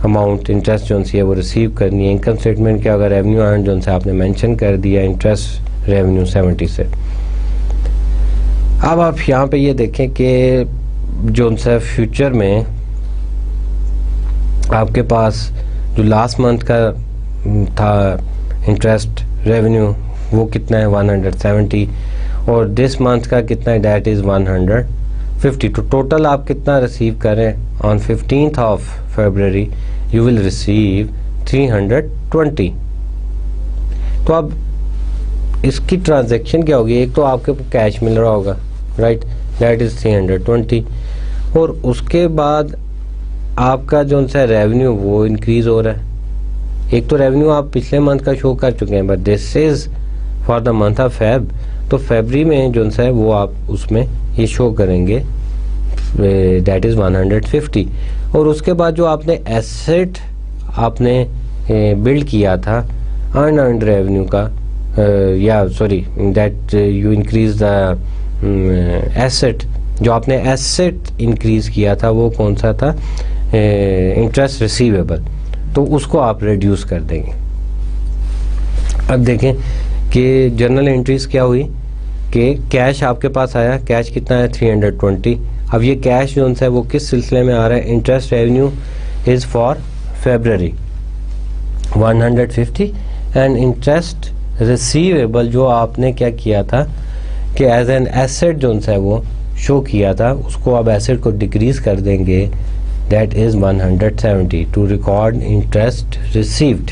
अमाउंट, इंटरेस्ट जो सी है वो रिसीव करनी है। इनकम स्टेटमेंट क्या होगा? रेवेन्यू अर्न जो सा आपने मेंशन कर दिया, इंटरेस्ट रेवेन्यू 70 से। अब आप यहाँ पे ये देखें कि जो सा फ्यूचर में आपके पास जो लास्ट मंथ का था इंटरेस्ट रेवेन्यू वो कितना है? 170, और दिस मंथ का कितना है? That is 150। तो टोटल आप कितना रिसीव करें? On 15th of February you will receive 320। तो अब इसकी ट्रांजैक्शन क्या होगी? एक तो आपके कैश मिल रहा होगा, राइट, दैट इज़ 320। और उसके बाद आपका जो सा रेवेन्यू वो इंक्रीज़ हो रहा है। एक तो रेवेन्यू आप पिछले मंथ का शो कर चुके हैं, but this is for the month of Feb, तो फरवरी में जो सा है वो आप उसमें ये शो करेंगे, दैट इज़ 150। और उसके बाद जो आपने एसेट आपने बिल्ड किया था अर्नड रेवेन्यू का, या sorry that you increase the asset, जो आपने एसेट इंक्रीज किया था वो कौन सा था, इंटरेस्ट रिसीवेबल, तो उसको आप रिड्यूस कर देंगे। अब देखें कि जर्नल एंट्रीज क्या हुई कि कैश आपके पास आया, कैश कितना है 320। अब ये कैश जो है वो किस सिलसिले में आ रहा है, interest revenue is for February 150 and interest receivable जो आपने क्या किया था कि एज एन एसेट जो है वो शो किया था, उसको अब एसेट को डिक्रीज कर देंगे, that is 170 to record interest received.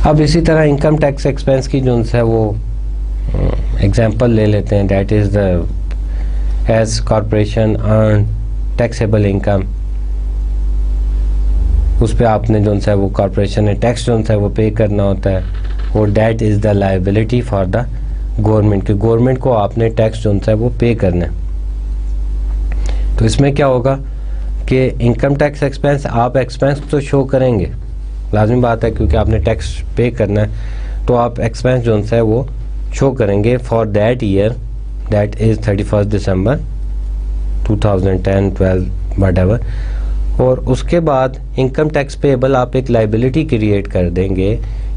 अब इसी तरह इनकम टैक्स एक्सपेंस की जो है वो एग्जांपल ले लेते हैं, that is the Edge Corporation earn taxable income, उस पर आपने जो है वो कॉरपोरेशन ने टैक्स जो है वो पे करना होता है, और that is the liability for the government, कि गवर्नमेंट को आपने टैक्स जो है वो पे करना है। तो इसमें क्या होगा कि इनकम टैक्स एक्सपेंस आप एक्सपेंस तो शो करेंगे, लाजमी बात है, क्योंकि आपने टैक्स पे करना है, तो आप एक्सपेंस जो है वो शो करेंगे for that year, that is 31 December 2010, 12 whatever. और उसके बाद इनकम टैक्स पेएबल आप एक लायबिलिटी क्रिएट कर देंगे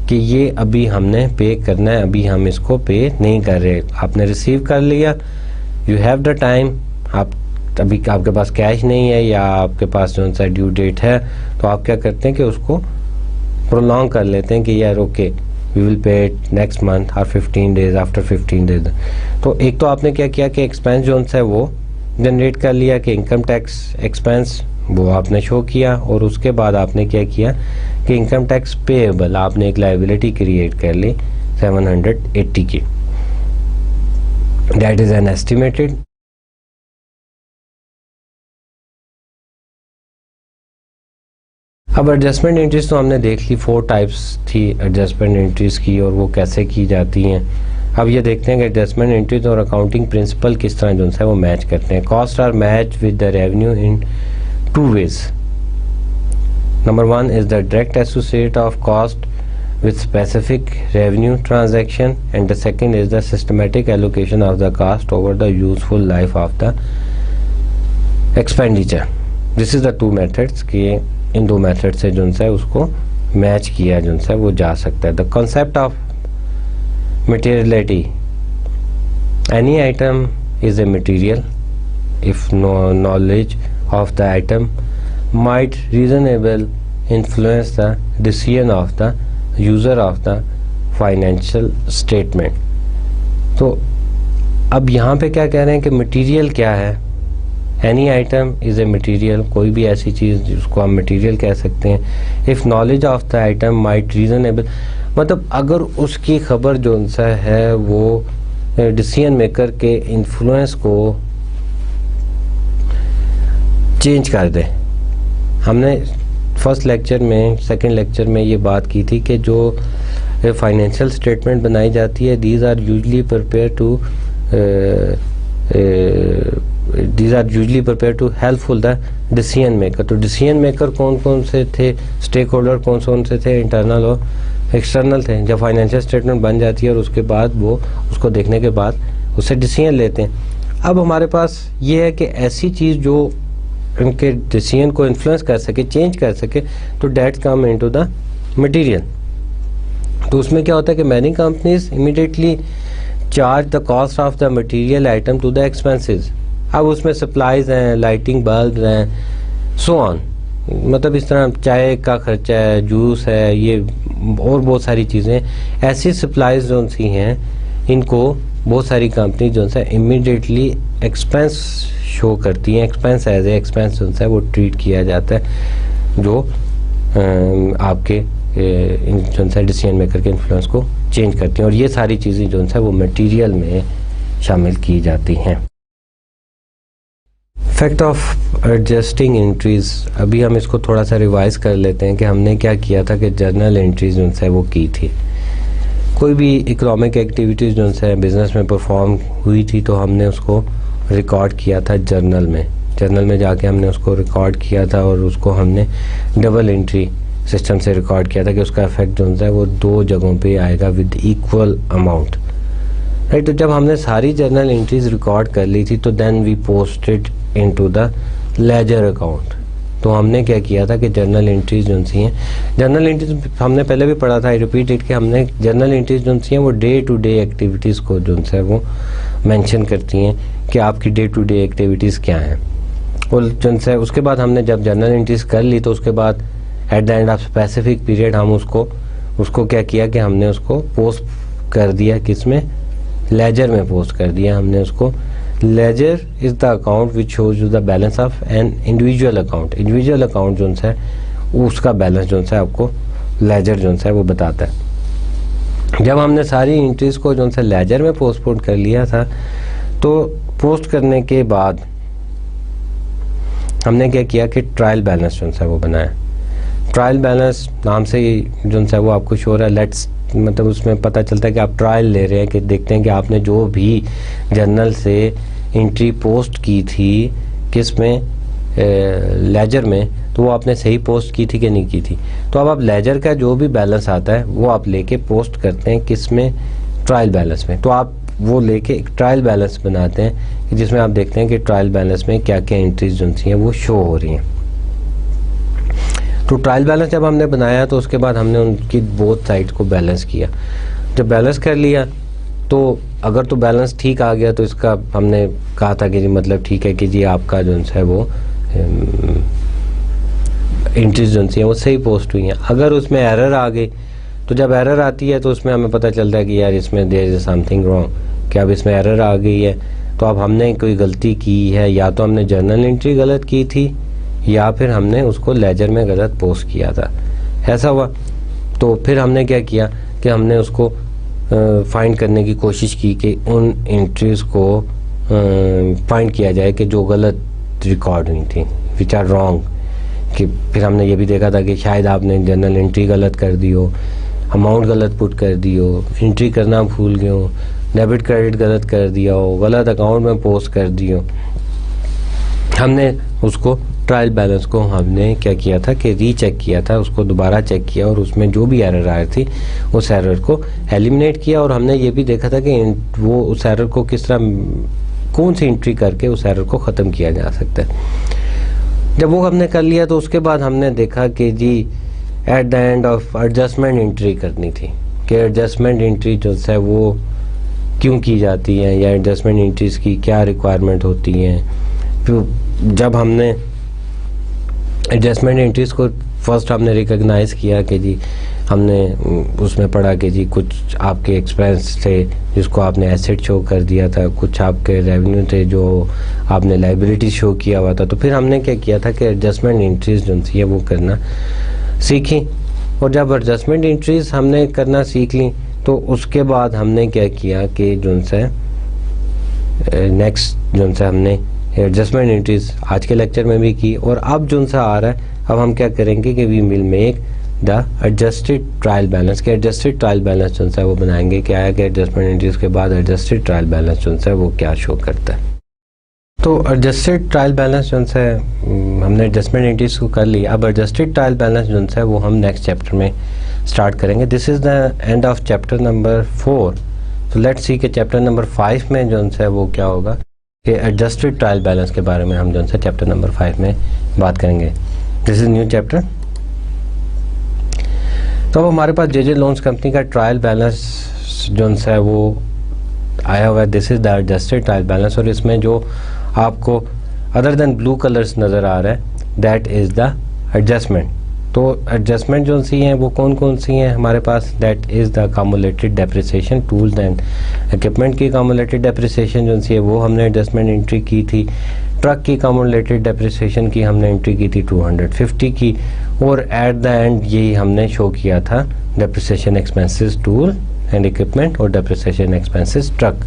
कि ये अभी हमने पे करना है, अभी हम इसको पे नहीं कर रहे, आपने रिसीव कर लिया, यू हैव द टाइम, आप अभी आपके पास कैश नहीं है या आपके पास जो सा ड्यू डेट है, तो आप क्या करते हैं कि उसको प्रोलॉन्ग कर लेते हैं कि यार okay we will pay it next month और 15 डेज आफ्टर 15 डेज। तो एक तो आपने क्या किया कि एक्सपेंस जो है वो जनरेट कर लिया कि इनकम टैक्स एक्सपेंस वो आपने शो किया, और उसके बाद आपने क्या किया कि इनकम टैक्स पेएबल आपने एक लायबिलिटी क्रिएट कर ली 780 की, दैट इज़ एन एस्टिमेटेड। अब एडजस्टमेंट एंट्रीज तो हमने देख ली, 4 टाइप्स थी एडजस्टमेंट एंट्रीज की और वो कैसे की जाती हैं। अब ये देखते हैं कि एडजस्टमेंट एंट्रीज और अकाउंटिंग प्रिंसिपल किस तरह जो है वो मैच करते हैं। Cost are match with the revenue in 2 ways. Number 1 is the direct associate of cost with specific revenue transaction, and the second is the systematic allocation of the cost over the useful life of the expenditure. This is the 2 methods कि इन 2 मेथड से जो है उसको मैच किया जो है वो जा सकता है। The concept of materiality, any item is a material if knowledge of the item might reasonably influence the decision of the user of the financial statement। तो अब यहाँ पे क्या कह रहे हैं कि मटेरियल क्या है, any item is a material, कोई भी ऐसी चीज़ जिसको हम मटेरियल कह सकते हैं। If knowledge of the item might reasonable, मतलब अगर उसकी खबर जो सा है वो डिसीजन मेकर के इन्फ्लुएंस को चेंज कर दे। हमने फर्स्ट लेक्चर में, सेकंड लेक्चर में ये बात की थी कि जो फाइनेंशियल स्टेटमेंट बनाई जाती है, these are usually prepare to helpful the decision maker. तो डिसीजन मेकर कौन कौन से थे, स्टेक होल्डर कौन कौन से थे, इंटरनल और एक्सटर्नल थे। जब फाइनेंशियल स्टेटमेंट बन जाती है और उसके बाद वो उसको देखने के बाद उससे डिसीजन लेते हैं। अब हमारे पास ये है कि ऐसी चीज़ जो उनके डिसीजन को इन्फ्लुएंस कर सके, चेंज कर सके, तो that come into the material. तो उसमें क्या होता है कि many companies immediately charge the cost of the material item to the expenses. अब उसमें सप्लाईज हैं, लाइटिंग बल्ब हैं, सो ऑन, मतलब इस तरह चाय का खर्चा है, जूस है, ये और बहुत सारी चीज़ें ऐसी सप्लाईज जो सी हैं, इनको बहुत सारी कंपनी जो है इमीडिएटली एक्सपेंस शो करती हैं। एक्सपेंस एज ए एक्सपेंस जो है वो ट्रीट किया जाता है, जो आपके जो है डिसीजन मेकर के इन्फ्लुएंस को चेंज करती हैं, और ये सारी चीज़ें जो है वो मटेरियल में शामिल की जाती हैं। फैक्ट ऑफ एडजस्टिंग एंट्रीज, अभी हम इसको थोड़ा सा रिवाइज कर लेते हैं कि हमने क्या किया था कि जर्नल एंट्रीज जो है वो की थी। कोई भी इकोनॉमिक एक्टिविटीज़ जो है बिज़नेस में परफॉर्म हुई थी तो हमने उसको रिकॉर्ड किया था जर्नल में जाके हमने उसको रिकॉर्ड किया था, और उसको हमने डबल एंट्री सिस्टम से रिकॉर्ड किया था कि उसका इफेक्ट जो है वो 2 जगहों पे आएगा विद इक्वल अमाउंट, राइट। तो जब हमने सारी जर्नल एंट्रीज रिकॉर्ड कर ली थी तो then we posted into the ledger account. तो हमने क्या किया था कि जर्नल एंट्रीज जो सी हैं, जर्नल एंट्रीज हमने पहले भी पढ़ा था, आई रिपीट इट, कि हमने जर्नल एंट्रीज जो सी हैं वो डे टू डे एक्टिविटीज़ को जो है वो मेंशन करती हैं कि आपकी डे टू डे एक्टिविटीज़ क्या हैं। और जो है उसके बाद हमने जब जर्नल एंट्रीज कर ली तो उसके बाद eight the end of specific period हम उसको क्या किया कि हमने उसको पोस्ट कर दिया, किसमें, लेजर में पोस्ट कर दिया हमने उसको। Laser is the account which shows you the balance of an individual account. Individual account जो है उसका बैलेंस जो है आपको लेजर जो है वो बताता है। जब हमने सारी एंट्रीज़ को जो है लेजर में पोस्टपोन कर लिया था तो पोस्ट करने के बाद हमने क्या किया कि ट्रायल बैलेंस जो है वो बनाया। ट्रायल बैलेंस नाम से ही जो है वो आपको शो हो रहा है, लेट्स मतलब उसमें पता चलता है कि आप ट्रायल ले रहे हैं, कि देखते हैं कि आपने जो भी जर्नल से एंट्री पोस्ट की थी किस में, लेजर में, तो वो आपने सही पोस्ट की थी कि नहीं की थी। तो अब आप लेजर का जो भी बैलेंस आता है वो आप लेके पोस्ट करते हैं किस में, ट्रायल बैलेंस में। तो आप वो लेके एक ट्रायल बैलेंस बनाते हैं जिसमें आप देखते हैं कि ट्रायल बैलेंस में क्या क्या एंट्रीज जो हैं वो शो हो रही हैं। तो ट्रायल बैलेंस जब हमने बनाया तो उसके बाद हमने उनकी बोथ साइड को बैलेंस किया। जब बैलेंस कर लिया तो अगर तो बैलेंस ठीक आ गया तो इसका हमने कहा था कि जी मतलब ठीक है कि जी आपका जो है वो एंट्रीज जो है वो सही पोस्ट हुई हैं। अगर उसमें एरर आ गई तो जब एरर आती है तो उसमें हमें पता चलता है कि यार इसमें देयर इज समथिंग रॉन्ग, कि अब इसमें एरर आ गई है, तो अब हमने कोई गलती की है, या तो हमने जर्नल एंट्री गलत की थी या फिर हमने उसको लेजर में गलत पोस्ट किया था, ऐसा हुआ। तो फिर हमने क्या किया कि हमने उसको फाइंड करने की कोशिश की कि उन एंट्रीज़ को फाइंड किया जाए कि जो गलत रिकॉर्ड हुई थी, विच आर रॉन्ग। कि फिर हमने ये भी देखा था कि शायद आपने जर्नल एंट्री गलत कर दी हो, अमाउंट गलत पुट कर दी हो, एंट्री करना भूल गए हो, डेबिट क्रेडिट गलत कर दिया हो, गलत अकाउंट में पोस्ट कर दी हो। हमने उसको ट्रायल बैलेंस को हमने क्या किया था कि रीचेक किया था, उसको दोबारा चेक किया और उसमें जो भी एरर आई थी उस एरर को एलिमिनेट किया। और हमने ये भी देखा था कि वो उस एरर को किस तरह, कौन सी एंट्री करके उस एरर को ख़त्म किया जा सकता है। जब वो हमने कर लिया तो उसके बाद हमने देखा कि जी at the end of adjustment entry करनी थी, कि एडजस्टमेंट एंट्री जो है वो क्यों की जाती है, या एडजस्टमेंट एंट्रीज़ की क्या रिक्वायरमेंट होती हैं। फिर जब हमने एडजस्टमेंट एंट्रीज़ को फर्स्ट हमने रिकग्नाइज़ किया कि जी हमने उसमें पढ़ा कि जी कुछ आपके एक्सपेंस थे जिसको आपने एसेट शो कर दिया था, कुछ आपके रेवेन्यू थे जो आपने लाइबिलिटी शो किया हुआ था। तो फिर हमने क्या किया था कि एडजस्टमेंट एंट्रीज़ जो थी वो करना सीखी। और जब एडजस्टमेंट एंट्रीज़ हमने करना सीख ली तो उसके बाद हमने क्या किया कि जो है नेक्स्ट जो है हमने एडजस्टमेंट एंट्रीज आज के लेक्चर में भी की। और अब जो सा आ रहा है अब हम क्या करेंगे कि we will make the adjusted trial balance, के एडजस्टेड ट्रायल बैलेंस जो है वो बनाएंगे। क्या है कि एडजस्टमेंट एंट्रीज के बाद एडजस्टेड ट्रायल बैलेंस जो है वो क्या शो करता है। तो एडजस्टेड ट्रायल बैलेंस जो है हमने एडजस्टमेंट एंट्रीज को कर लिया। अब एडजस्टेड ट्रायल बैलेंस जो है वो हम नेक्स्ट चैप्टर में स्टार्ट करेंगे। This is the end of chapter number 4। तो लेट्स सी कि चैप्टर नंबर 5 में जो है वो क्या होगा कि एडजस्टेड ट्रायल बैलेंस के बारे में हम जो है चैप्टर नंबर 5 में बात करेंगे। This is new chapter. तो अब हमारे पास जे लोन्स कंपनी का ट्रायल बैलेंस जो है वो आया हुआ है। This is the adjusted trial balance. और इसमें जो आपको अदर देन ब्लू कलर्स नज़र आ रहा है दैट इज़ द एडजस्टमेंट। तो एडजस्टमेंट जो सी हैं वो कौन कौन सी हैं हमारे पास, that is the cumulated depreciation, tools and equipment की कम्युलेटेड डेप्रिसिएशन जो सी है वो हमने एडजस्टमेंट एंट्री की थी। ट्रक की कम्युलेटेड डेप्रिसिएशन की हमने एंट्री की थी 250 की, और एट द एंड यही हमने शो किया था depreciation expenses tool and equipment और डेप्रिसिएशन एक्सपेंसेस ट्रक।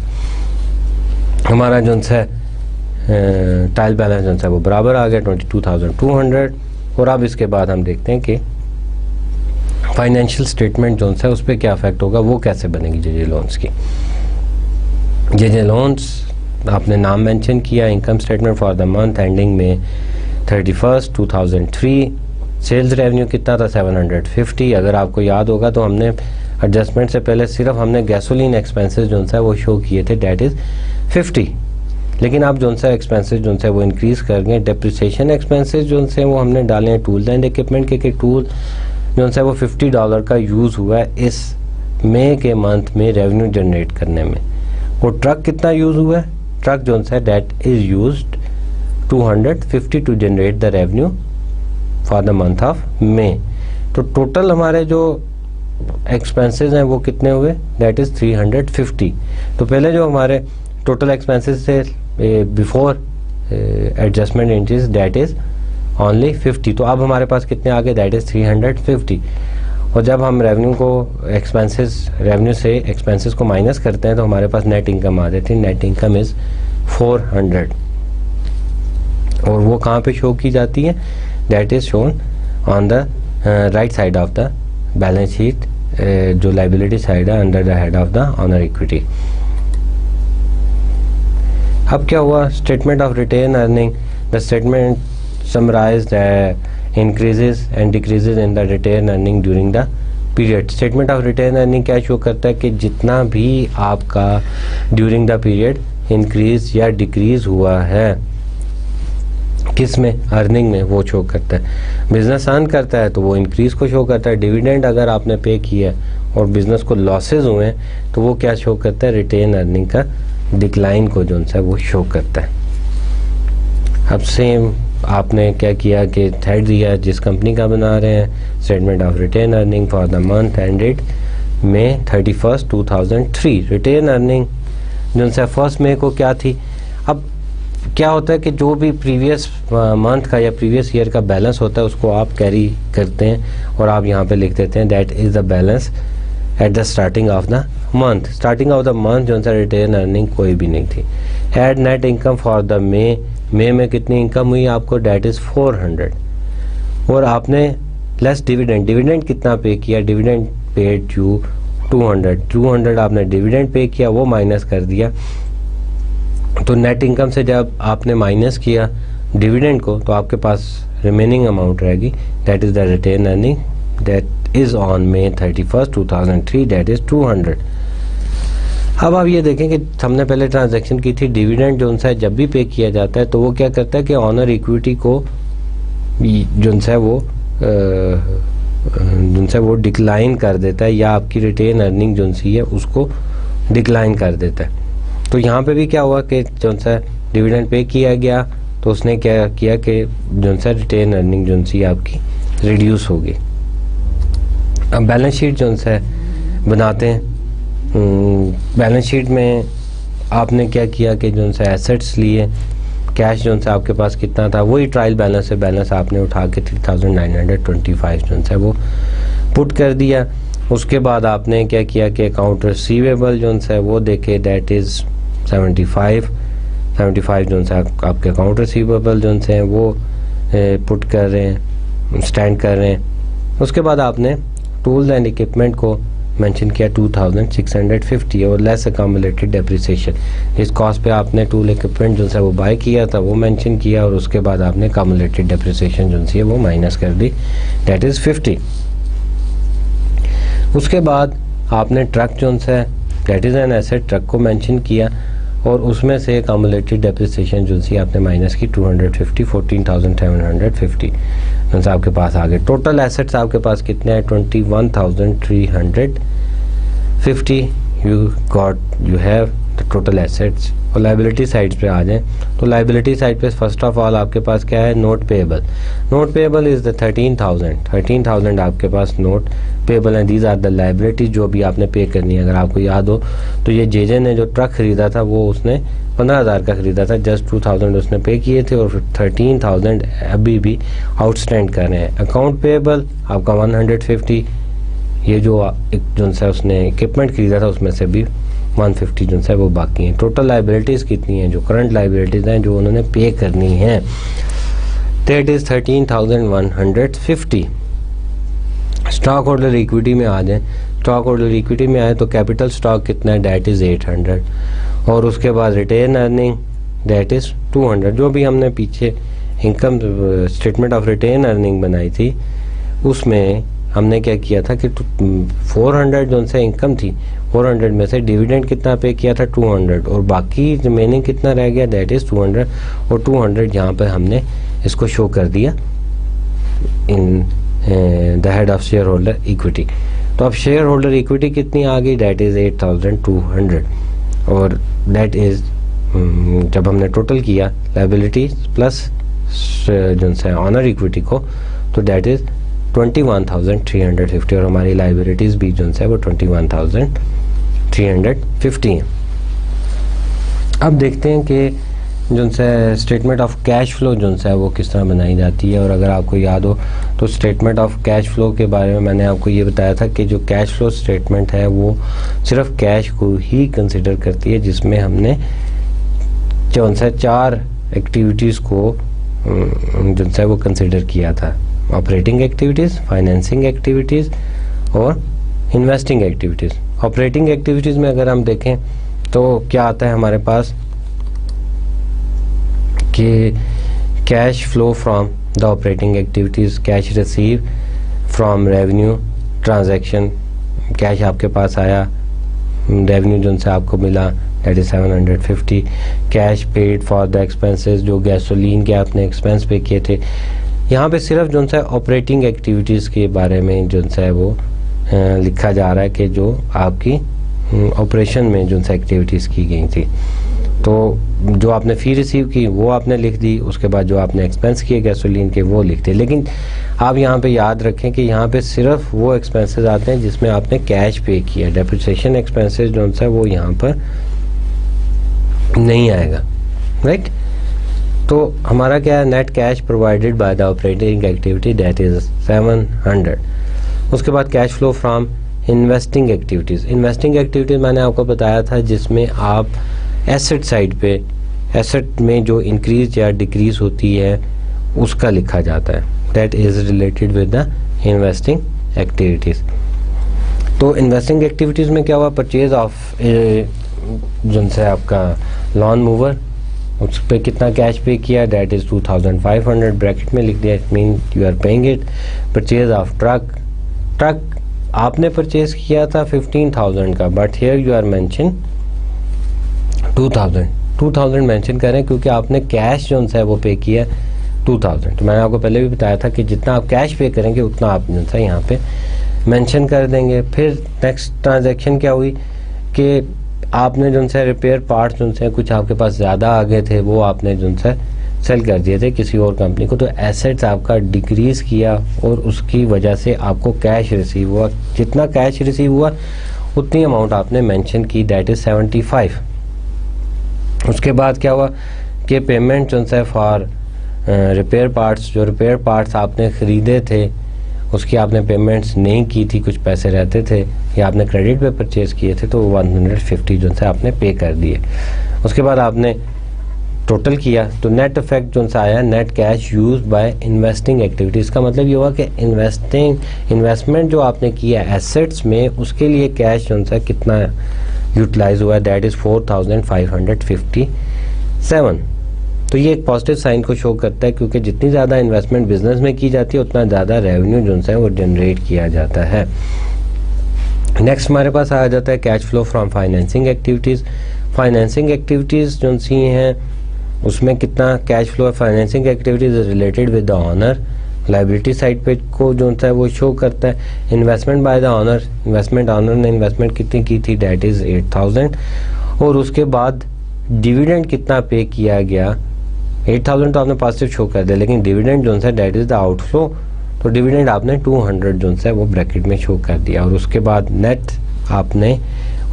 हमारा जो है ट्रायल बैलेंस जो है वो बराबर आ गया 22,200। और अब इसके बाद हम देखते हैं कि फाइनेंशियल स्टेटमेंट जो है उस पर क्या इफेक्ट होगा, वो कैसे बनेगी जे लोन्स की। जे लोन्स आपने नाम मेंशन किया, income statement for the month ending में 31, 2003। सेल्स रेवेन्यू कितना था 750। अगर आपको याद होगा तो हमने एडजस्टमेंट से पहले सिर्फ हमने गैसोलीन एक्सपेंसेस जो है वो शो किए थे, डेट इज़ 50। लेकिन आप जो सा एक्सपेंसेस जो है वो इंक्रीज़ कर गए। डेप्रिसिएशन एक्सपेंसेस जो है वो हमने डाले हैं टूल्स एंड इक्विपमेंट के टूल जो है वो $50 का यूज़ हुआ है इस मई के मंथ में रेवेन्यू जनरेट करने में। और ट्रक कितना यूज़ हुआ है, ट्रक जो है that is used 250 to generate the revenue for the month of May. तो टोटल हमारे जो एक्सपेंसेस हैं वो कितने हुए, दैट इज़ 350। तो पहले जो हमारे टोटल एक्सपेंसेस थे before adjustment entries that is only 50। तो अब हमारे पास कितने आ गए, दैट इज़ 350। और जब हम रेवेन्यू से एक्सपेंसेस को माइनस करते हैं तो हमारे पास नेट इनकम आ जाती है। नेट इनकम इज़ 400 और वो कहाँ पे शो की जाती है, that is shown on the right side of the balance sheet, जो लाइबिलिटी साइड है under the head of the owner equity. अब क्या हुआ, statement of retain earning. The statement summarise the increases and decreases in the retain earning during the period. Statement of retain earning क्या शो करता है कि जितना भी आपका ड्यूरिंग द पीरियड इंक्रीज या डिक्रीज हुआ है किस में, अर्निंग में, वो शो करता है। बिजनेस अर्न करता है तो वो इंक्रीज को शो करता है। डिविडेंड अगर आपने पे किया है और बिजनेस को लॉसेज हुए हैं तो वो क्या शो करता है, रिटेन अर्निंग का डिक्लाइन को जो है वो शो करता है। अब सेम आपने क्या किया कि हेड दिया जिस कंपनी का बना रहे हैं, statement of retain earning for the month ended May 31, 2003। Retain earning जो है फर्स्ट मई को क्या थी। अब क्या होता है कि जो भी प्रीवियस मंथ का या प्रीवियस ईयर का बैलेंस होता है उसको आप कैरी करते हैं और आप यहाँ पे लिख देते हैं that is the balance at the starting of the month. Starting of the month जो है रिटेन अर्निंग कोई भी नहीं थी। Add net income for the May में कितनी इनकम हुई आपको, डेट इज़ 400। और आपने लेस डिविडेंड, डिविडेंड कितना पे किया, डिविडेंड पेड यू 200 आपने डिविडेंड पे किया, वो माइनस कर दिया। तो नेट इनकम से जब आपने माइनस किया डिविडेंड को तो आपके पास रिमेनिंग अमाउंट रहेगी, that is the retain earning that is on May 31, 2003, that is 200। अब आप ये देखें कि हमने पहले ट्रांजैक्शन की थी, डिविडेंड जो है जब भी पे किया जाता है तो वो क्या करता है कि ऑनर इक्विटी को जो है वो डिक्लाइन कर देता है या आपकी रिटेन अर्निंग जो है उसको डिक्लाइन कर देता है। तो यहाँ पे भी क्या हुआ कि जो है डिविडेंड पे किया गया तो उसने क्या किया कि जो है रिटेन अर्निंग जो है आपकी रिड्यूस होगी। अब बैलेंस शीट जो है बनाते हैं, बैलेंस शीट में आपने क्या किया कि जो है एसेट्स लिए, कैश जो है आपके पास कितना था वही ट्रायल बैलेंस है, बैलेंस आपने उठा के 3925 जो है वो पुट कर दिया। उसके बाद आपने क्या किया कि अकाउंट रिसीवेबल जो है वो देखे, दैट इज़ 75 जो है आपके अकाउंट रिसीवेबल जो है वो पुट कर रहे हैं, स्टैंड कर रहे हैं। उसके बाद आपने टूल्स एंड इक्विपमेंट को मेंशन किया 2650 और लेस अकामुलेटेड डेप्रिसिएशन। इस कॉस्ट पे आपने टूल इक्विपमेंट जो है वो बाय किया था वो मेंशन किया और उसके बाद आपने अकामुलेटेड डेप्रिसिएशन जो है वो माइनस कर दी, दैट इज़ 50। उसके बाद आपने ट्रक जो है that is an asset, truck को मेंशन किया और उसमें से अकामुलेटेड डेप्रिसिएशन जो है आपने माइनस की 250, 14,750 जो आपके पास आ गए। टोटल एसेट्स आपके पास कितने हैं, 21,350 यू हैव तो टोटल एसेट्स। और लाइबिलिटी साइड पे आ जाएं तो लाइबिलिटी साइड पे फर्स्ट ऑफ ऑल आपके पास क्या है, note payable. Note payable is the 13,000 आपके पास नोट पेएबल हैं। दीज आर द लाइबिलिटी जो भी आपने पे करनी है। अगर आपको याद हो तो ये जेजे ने जो ट्रक खरीदा था वो उसने 15,000 का खरीदा था, जस्ट 2,000 उसने पे किए थे और 13,000 अभी भी आउटस्टैंड कर रहे हैं। अकाउंट पेएबल आपका 150, ये जो जो सा उसने इक्विपमेंट खरीदा था उसमें से भी 150 जो है वो बाकी हैं। टोटल लाइबिलिटीज़ कितनी हैं, जो करंट लाइबिलिटीज़ हैं जो उन्होंने पे करनी हैं, that is 13,150। Stock holder equity में आ जाएं, स्टॉक होल्डर इक्विटी में आए तो कैपिटल स्टॉक कितना है, दैट इज़ 800। और उसके बाद रिटेन अर्निंग दैट इज़ 200। जो भी हमने पीछे income statement of retain earning बनाई थी उसमें हमने क्या किया था कि 400 जो उनसे इनकम थी, 400 में से डिविडेंड कितना पे किया था, 200, और बाकी रिमेनिंग कितना रह गया, दैट इज़ 200। और 200 यहाँ पर हमने इसको शो कर दिया in the head of share holder equity. तो अब शेयर होल्डर इक्विटी कितनी आ गई, दैट इज़ 8,200। और दैट इज़ जब हमने टोटल किया लाइबिलिटी प्लस जो है ऑनर इक्विटी को, तो दैट इज़ 21,350। और हमारी लाइबिलिटीज़ भी जो है वो 21,350 हैं। अब देखते हैं कि जो है स्टेटमेंट ऑफ कैश फ्लो जो है वो किस तरह बनाई जाती है। और अगर आपको याद हो तो स्टेटमेंट ऑफ कैश फ्लो के बारे में मैंने आपको ये बताया था कि जो कैश फ्लो स्टेटमेंट है वो सिर्फ कैश को ही कंसिडर करती है, जिसमें हमने जो है 4 एक्टिविटीज़ को जो है वो कंसिडर किया था, ऑपरेटिंग एक्टिविटीज़, फाइनेंसिंग एक्टिविटीज़ और इन्वेस्टिंग एक्टिविटीज़। ऑपरेटिंग एक्टिविटीज़ में अगर हम देखें तो क्या आता है हमारे पास कि cash flow from the operating activities, cash receive from revenue transaction, cash आपके पास आया, रेवेन्यू जो से आपको मिला that is 750। Cash paid for the expenses, जो गैसोलीन के आपने एक्सपेंस पे किए थे। यहाँ पे सिर्फ जो है ऑपरेटिंग एक्टिविटीज़ के बारे में जो है वो लिखा जा रहा है कि जो आपकी ऑपरेशन में जो है एक्टिविटीज़ की गई थी। तो जो आपने फ़ी रिसीव की वो आपने लिख दी, उसके बाद जो आपने एक्सपेंस किए गैसोलीन के वो लिख दिए। लेकिन आप यहाँ पे याद रखें कि यहाँ पे सिर्फ वो एक्सपेंसेस आते हैं जिसमें आपने कैश पे किया। डेप्रिसिएशन एक्सपेंसेस जो है वो यहाँ पर नहीं आएगा, राइट। तो हमारा क्या है, net cash provided by the operating activity that is 700। उसके बाद cash flow from investing activities. Investing activities मैंने आपको बताया था जिसमें आप एसेट साइड पे, एसेट में जो इंक्रीज या डिक्रीज होती है उसका लिखा जाता है, that is related with the investing activities. तो इन्वेस्टिंग एक्टिविटीज़ में क्या हुआ, परचेज ऑफ जो है आपका लॉन मूवर, उस पर कितना कैश पे किया, दैट इज़ 2,500 ब्रैकेट में लिख दिया, it mean you are paying it. Purchase of truck, truck आपने परचेज किया था 15,000 का, but here you are mention 2,000 mention करें क्योंकि आपने कैश जो है वो पे किया 2,000। तो मैंने आपको पहले भी बताया था कि जितना आप कैश पे करेंगे उतना आप जो है यहाँ पे मेंशन कर देंगे। फिर नेक्स्ट ट्रांजैक्शन क्या हुई कि आपने जो है रिपेयर पार्ट्स जो है कुछ आपके पास ज़्यादा आ गए थे, वो आपने जो है सेल कर दिए थे किसी और कंपनी को, तो एसेट्स आपका डिक्रीज़ किया और उसकी वजह से आपको कैश रिसीव हुआ। जितना कैश रिसीव हुआ उतनी अमाउंट आपने मेंशन की, दैट इज़ 75। उसके बाद क्या हुआ कि पेमेंट जो है फॉर रिपेयर पार्ट्स, जो रिपेयर पार्ट्स आपने ख़रीदे थे उसकी आपने पेमेंट्स नहीं की थी, कुछ पैसे रहते थे या आपने क्रेडिट पे परचेज़ किए थे, तो 150 जो है आपने पे कर दिए। उसके बाद आपने टोटल किया तो नेट इफेक्ट जो आया, net cash use by investing activities. का मतलब ये हुआ कि इन्वेस्टमेंट जो आपने किया एसेट्स में उसके लिए कैश जो है कितना यूटिलाइज हुआ है, दैट इज़ 4,557। तो ये एक पॉजिटिव साइन को शो करता है क्योंकि जितनी ज़्यादा इन्वेस्टमेंट बिजनेस में की जाती है उतना ज़्यादा रेवेन्यू जो है वो जनरेट किया जाता है। नेक्स्ट हमारे पास आ जाता है cash flow from financing activities. Financing activities जो सी हैं उसमें कितना कैश फ्लो है, financing activities related with the owner, liability side पे को जो है वो शो करता है। Investment by the owner, investment owner ने इन्वेस्टमेंट कितनी की थी, दैट इज़ 8,000। और उसके बाद डिविडेंड कितना पे किया गया, 8000 तो आपने पॉजिटिव शो कर दिया, लेकिन डिविडेंड जो है दैट इज़ द आउटफ्लो, तो डिविडेंड आपने 200 जो है वो ब्रैकेट में शो कर दिया। और उसके बाद नेट आपने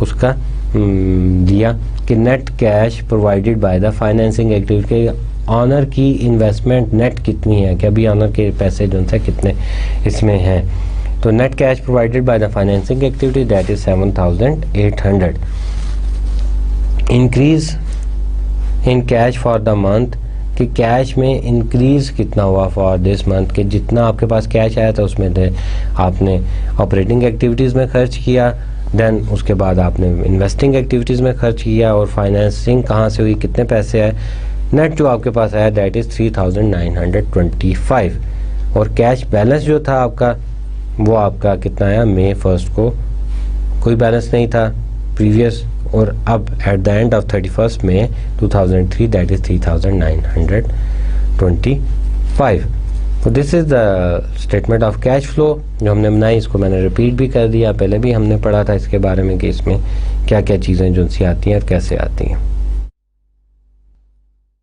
उसका दिया कि net cash provided by the financing activity, owner की इन्वेस्टमेंट नेट कितनी है, कि अभी ऑनर के पैसे जो है कितने इसमें हैं। तो net cash provided by the financing activity that is 7800। Increase in cash for the month, कि कैश में इंक्रीज कितना हुआ फॉर दिस मंथ, कि जितना आपके पास कैश आया था उसमें से आपने ऑपरेटिंग एक्टिविटीज़ में खर्च किया, देन उसके बाद आपने इन्वेस्टिंग एक्टिविटीज़ में खर्च किया, और फाइनेंसिंग कहाँ से हुई, कितने पैसे आए। नेट जो आपके पास आया दैट इज़ 3925। और कैश बैलेंस जो था आपका वो आपका कितना आया, मई 1 को कोई बैलेंस नहीं था प्रीवियस, और अब at the end of 31 May 2003 that is 3925। तो this is the statement of cash flow जो हमने बनाई। इसको मैंने रिपीट भी कर दिया, पहले भी हमने पढ़ा था इसके बारे में कि इसमें क्या क्या चीज़ें जो सी आती हैं और कैसे आती हैं।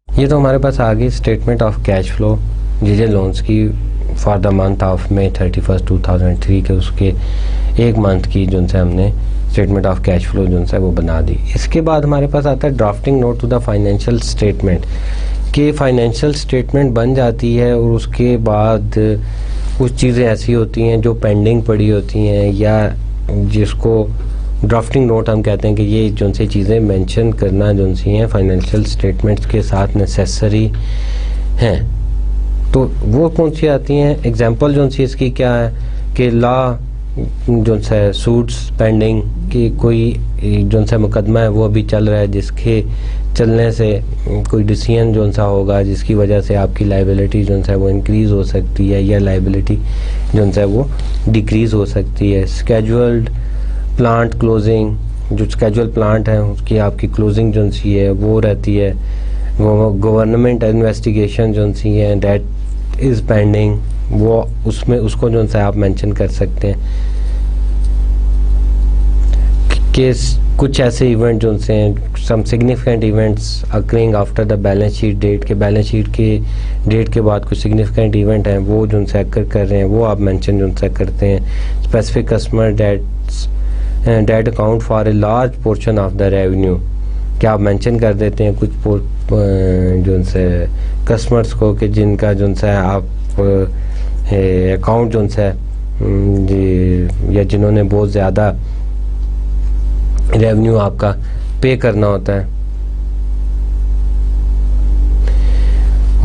ये तो हमारे पास आ गई स्टेटमेंट ऑफ कैश फ्लो जे लोन्स की for the month of May 31, 2003 के उसके एक मंथ की जो से हमने स्टेटमेंट ऑफ कैश फ्लो जो है वो बना दी। इसके बाद हमारे पास आता है drafting note to the financial statement, कि फाइनेंशियल स्टेटमेंट बन जाती है और उसके बाद कुछ चीज़ें ऐसी होती हैं जो पेंडिंग पड़ी होती हैं, या जिसको ड्राफ्टिंग नोट हम कहते हैं कि ये जो सी चीज़ें मेंशन करना जो सी हैं फाइनेंशियल स्टेटमेंट्स के साथ नेसेसरी हैं। तो वो कौन सी आती हैं, एग्जांपल जो सी इसकी क्या है कि लॉ जो है सूट्स पेंडिंग, कि कोई जो सा मुकदमा है वो अभी चल रहा है, जिसके चलने से कोई डिसीजन जो सा होगा जिसकी वजह से आपकी लाइबिलिटी जो है वो इंक्रीज़ हो सकती है, या लाइबिलिटी जो है वो डिक्रीज़ हो सकती है। स्केजुअल्ड प्लांट क्लोजिंग, जो स्केजुअल प्लांट है उसकी आपकी क्लोजिंग जो सी है वो रहती है। वो गवर्नमेंट इन्वेस्टिगेशन जो सी है दैट इज़ पेंडिंग, वो उसमें उसको जो सा आप मेंशन कर सकते हैं कि कुछ ऐसे इवेंट जो से हैं, some significant events occurring after the balance sheet date, के बैलेंस शीट के डेट के बाद कुछ सिग्निफिकेंट इवेंट हैं वो जो से अकर कर रहे हैं, वो आप मेंशन जो से करते हैं। Specific customer debt account for a large portion of the revenue, क्या आप मेंशन कर देते हैं कुछ जो से कस्टमर्स को कि जिनका जो है आप अकाउंट जो है या जिन्होंने बहुत ज़्यादा रेवेन्यू आपका पे करना होता है।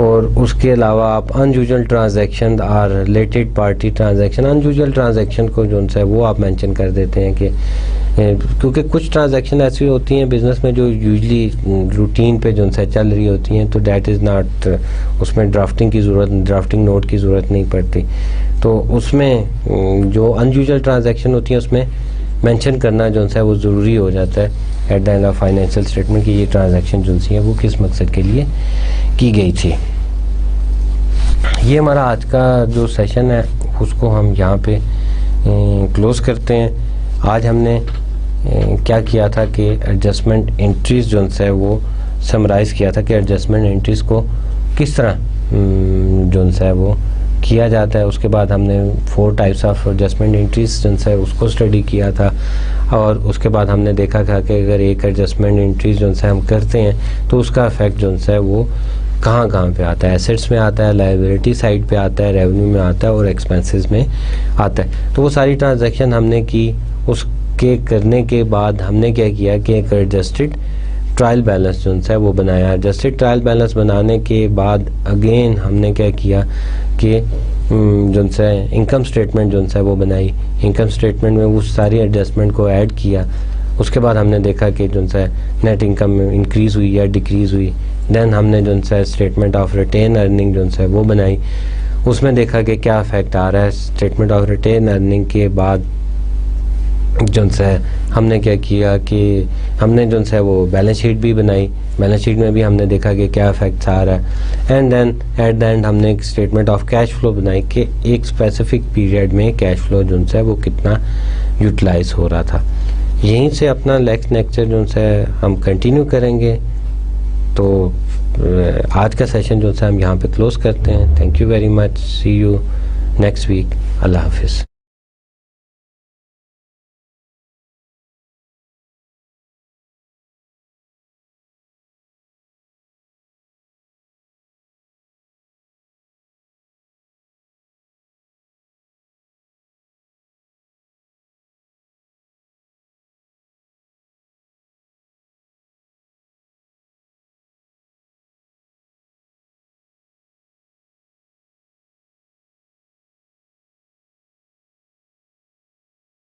और उसके अलावा आप अनयूजुअल ट्रांजैक्शन और related party transaction, unusual transaction को जो है वो आप मेंशन कर देते हैं कि क्योंकि कुछ ट्रांजैक्शन ऐसी होती हैं बिज़नेस में जो यूजली रूटीन पे जो है चल रही होती हैं, तो डैट इज़ नॉट, उसमें ड्राफ्टिंग नोट की ज़रूरत नहीं पड़ती। तो उसमें जो अनयूजुअल ट्रांजैक्शन होती हैं उसमें मेंशन करना जो है वो ज़रूरी हो जाता है eight the end of financial statement की ये ट्रांजैक्शन जो सी है वो किस मकसद के लिए की गई थी। ये हमारा आज का जो सेशन है उसको हम यहाँ पे क्लोज करते हैं। आज हमने क्या किया था कि एडजस्टमेंट एंट्रीज जो है वो समराइज़ किया था कि एडजस्टमेंट एंट्रीज़ को किस तरह जो है वो किया जाता है। उसके बाद हमने 4 टाइप्स ऑफ एडजस्टमेंट एंट्रीज जो है उसको स्टडी किया था, और उसके बाद हमने देखा था कि अगर एक एडजस्टमेंट एंट्रीज जो है हम करते हैं तो उसका इफेक्ट जो है वो कहाँ पे आता है, एसेट्स में आता है, लायबिलिटी साइड पे आता है, रेवेन्यू में आता है और एक्सपेंसेस में आता है। तो वो सारी ट्रांजैक्शन हमने की। उसके करने के बाद हमने क्या किया कि एक एडजस्टेड ट्रायल बैलेंस जो है वो बनाया। एडजस्टेड ट्रायल बैलेंस बनाने के बाद अगेन हमने क्या किया कि जो है इनकम स्टेटमेंट जो है वो बनाई। इनकम स्टेटमेंट में उस सारी एडजस्टमेंट को ऐड किया। उसके बाद हमने देखा कि जो है नेट इनकम इंक्रीज़ हुई या डिक्रीज़ हुई। देन हमने जो है स्टेटमेंट ऑफ रिटेन अर्निंग जो है वो बनाई। उसमें देखा कि क्या इफेक्ट आ रहा है। स्टेटमेंट ऑफ रिटेन अर्निंग के बाद जो है हमने क्या किया कि हमने जो है वो बैलेंस शीट भी बनाई। बैलेंस शीट में भी हमने देखा कि क्या इफेक्ट्स आ रहा है। And then at the end हमने एक स्टेटमेंट ऑफ कैश फ्लो बनाई कि एक स्पेसिफिक पीरियड में कैश फ्लो जो है वो कितना यूटिलाइज हो रहा था। यहीं से अपना लेक्चर जो है हम कंटिन्यू करेंगे। तो आज का सेशन जो है हम यहाँ पे क्लोज करते हैं। Thank you very much, see you next week. अल्लाह हाफिज़।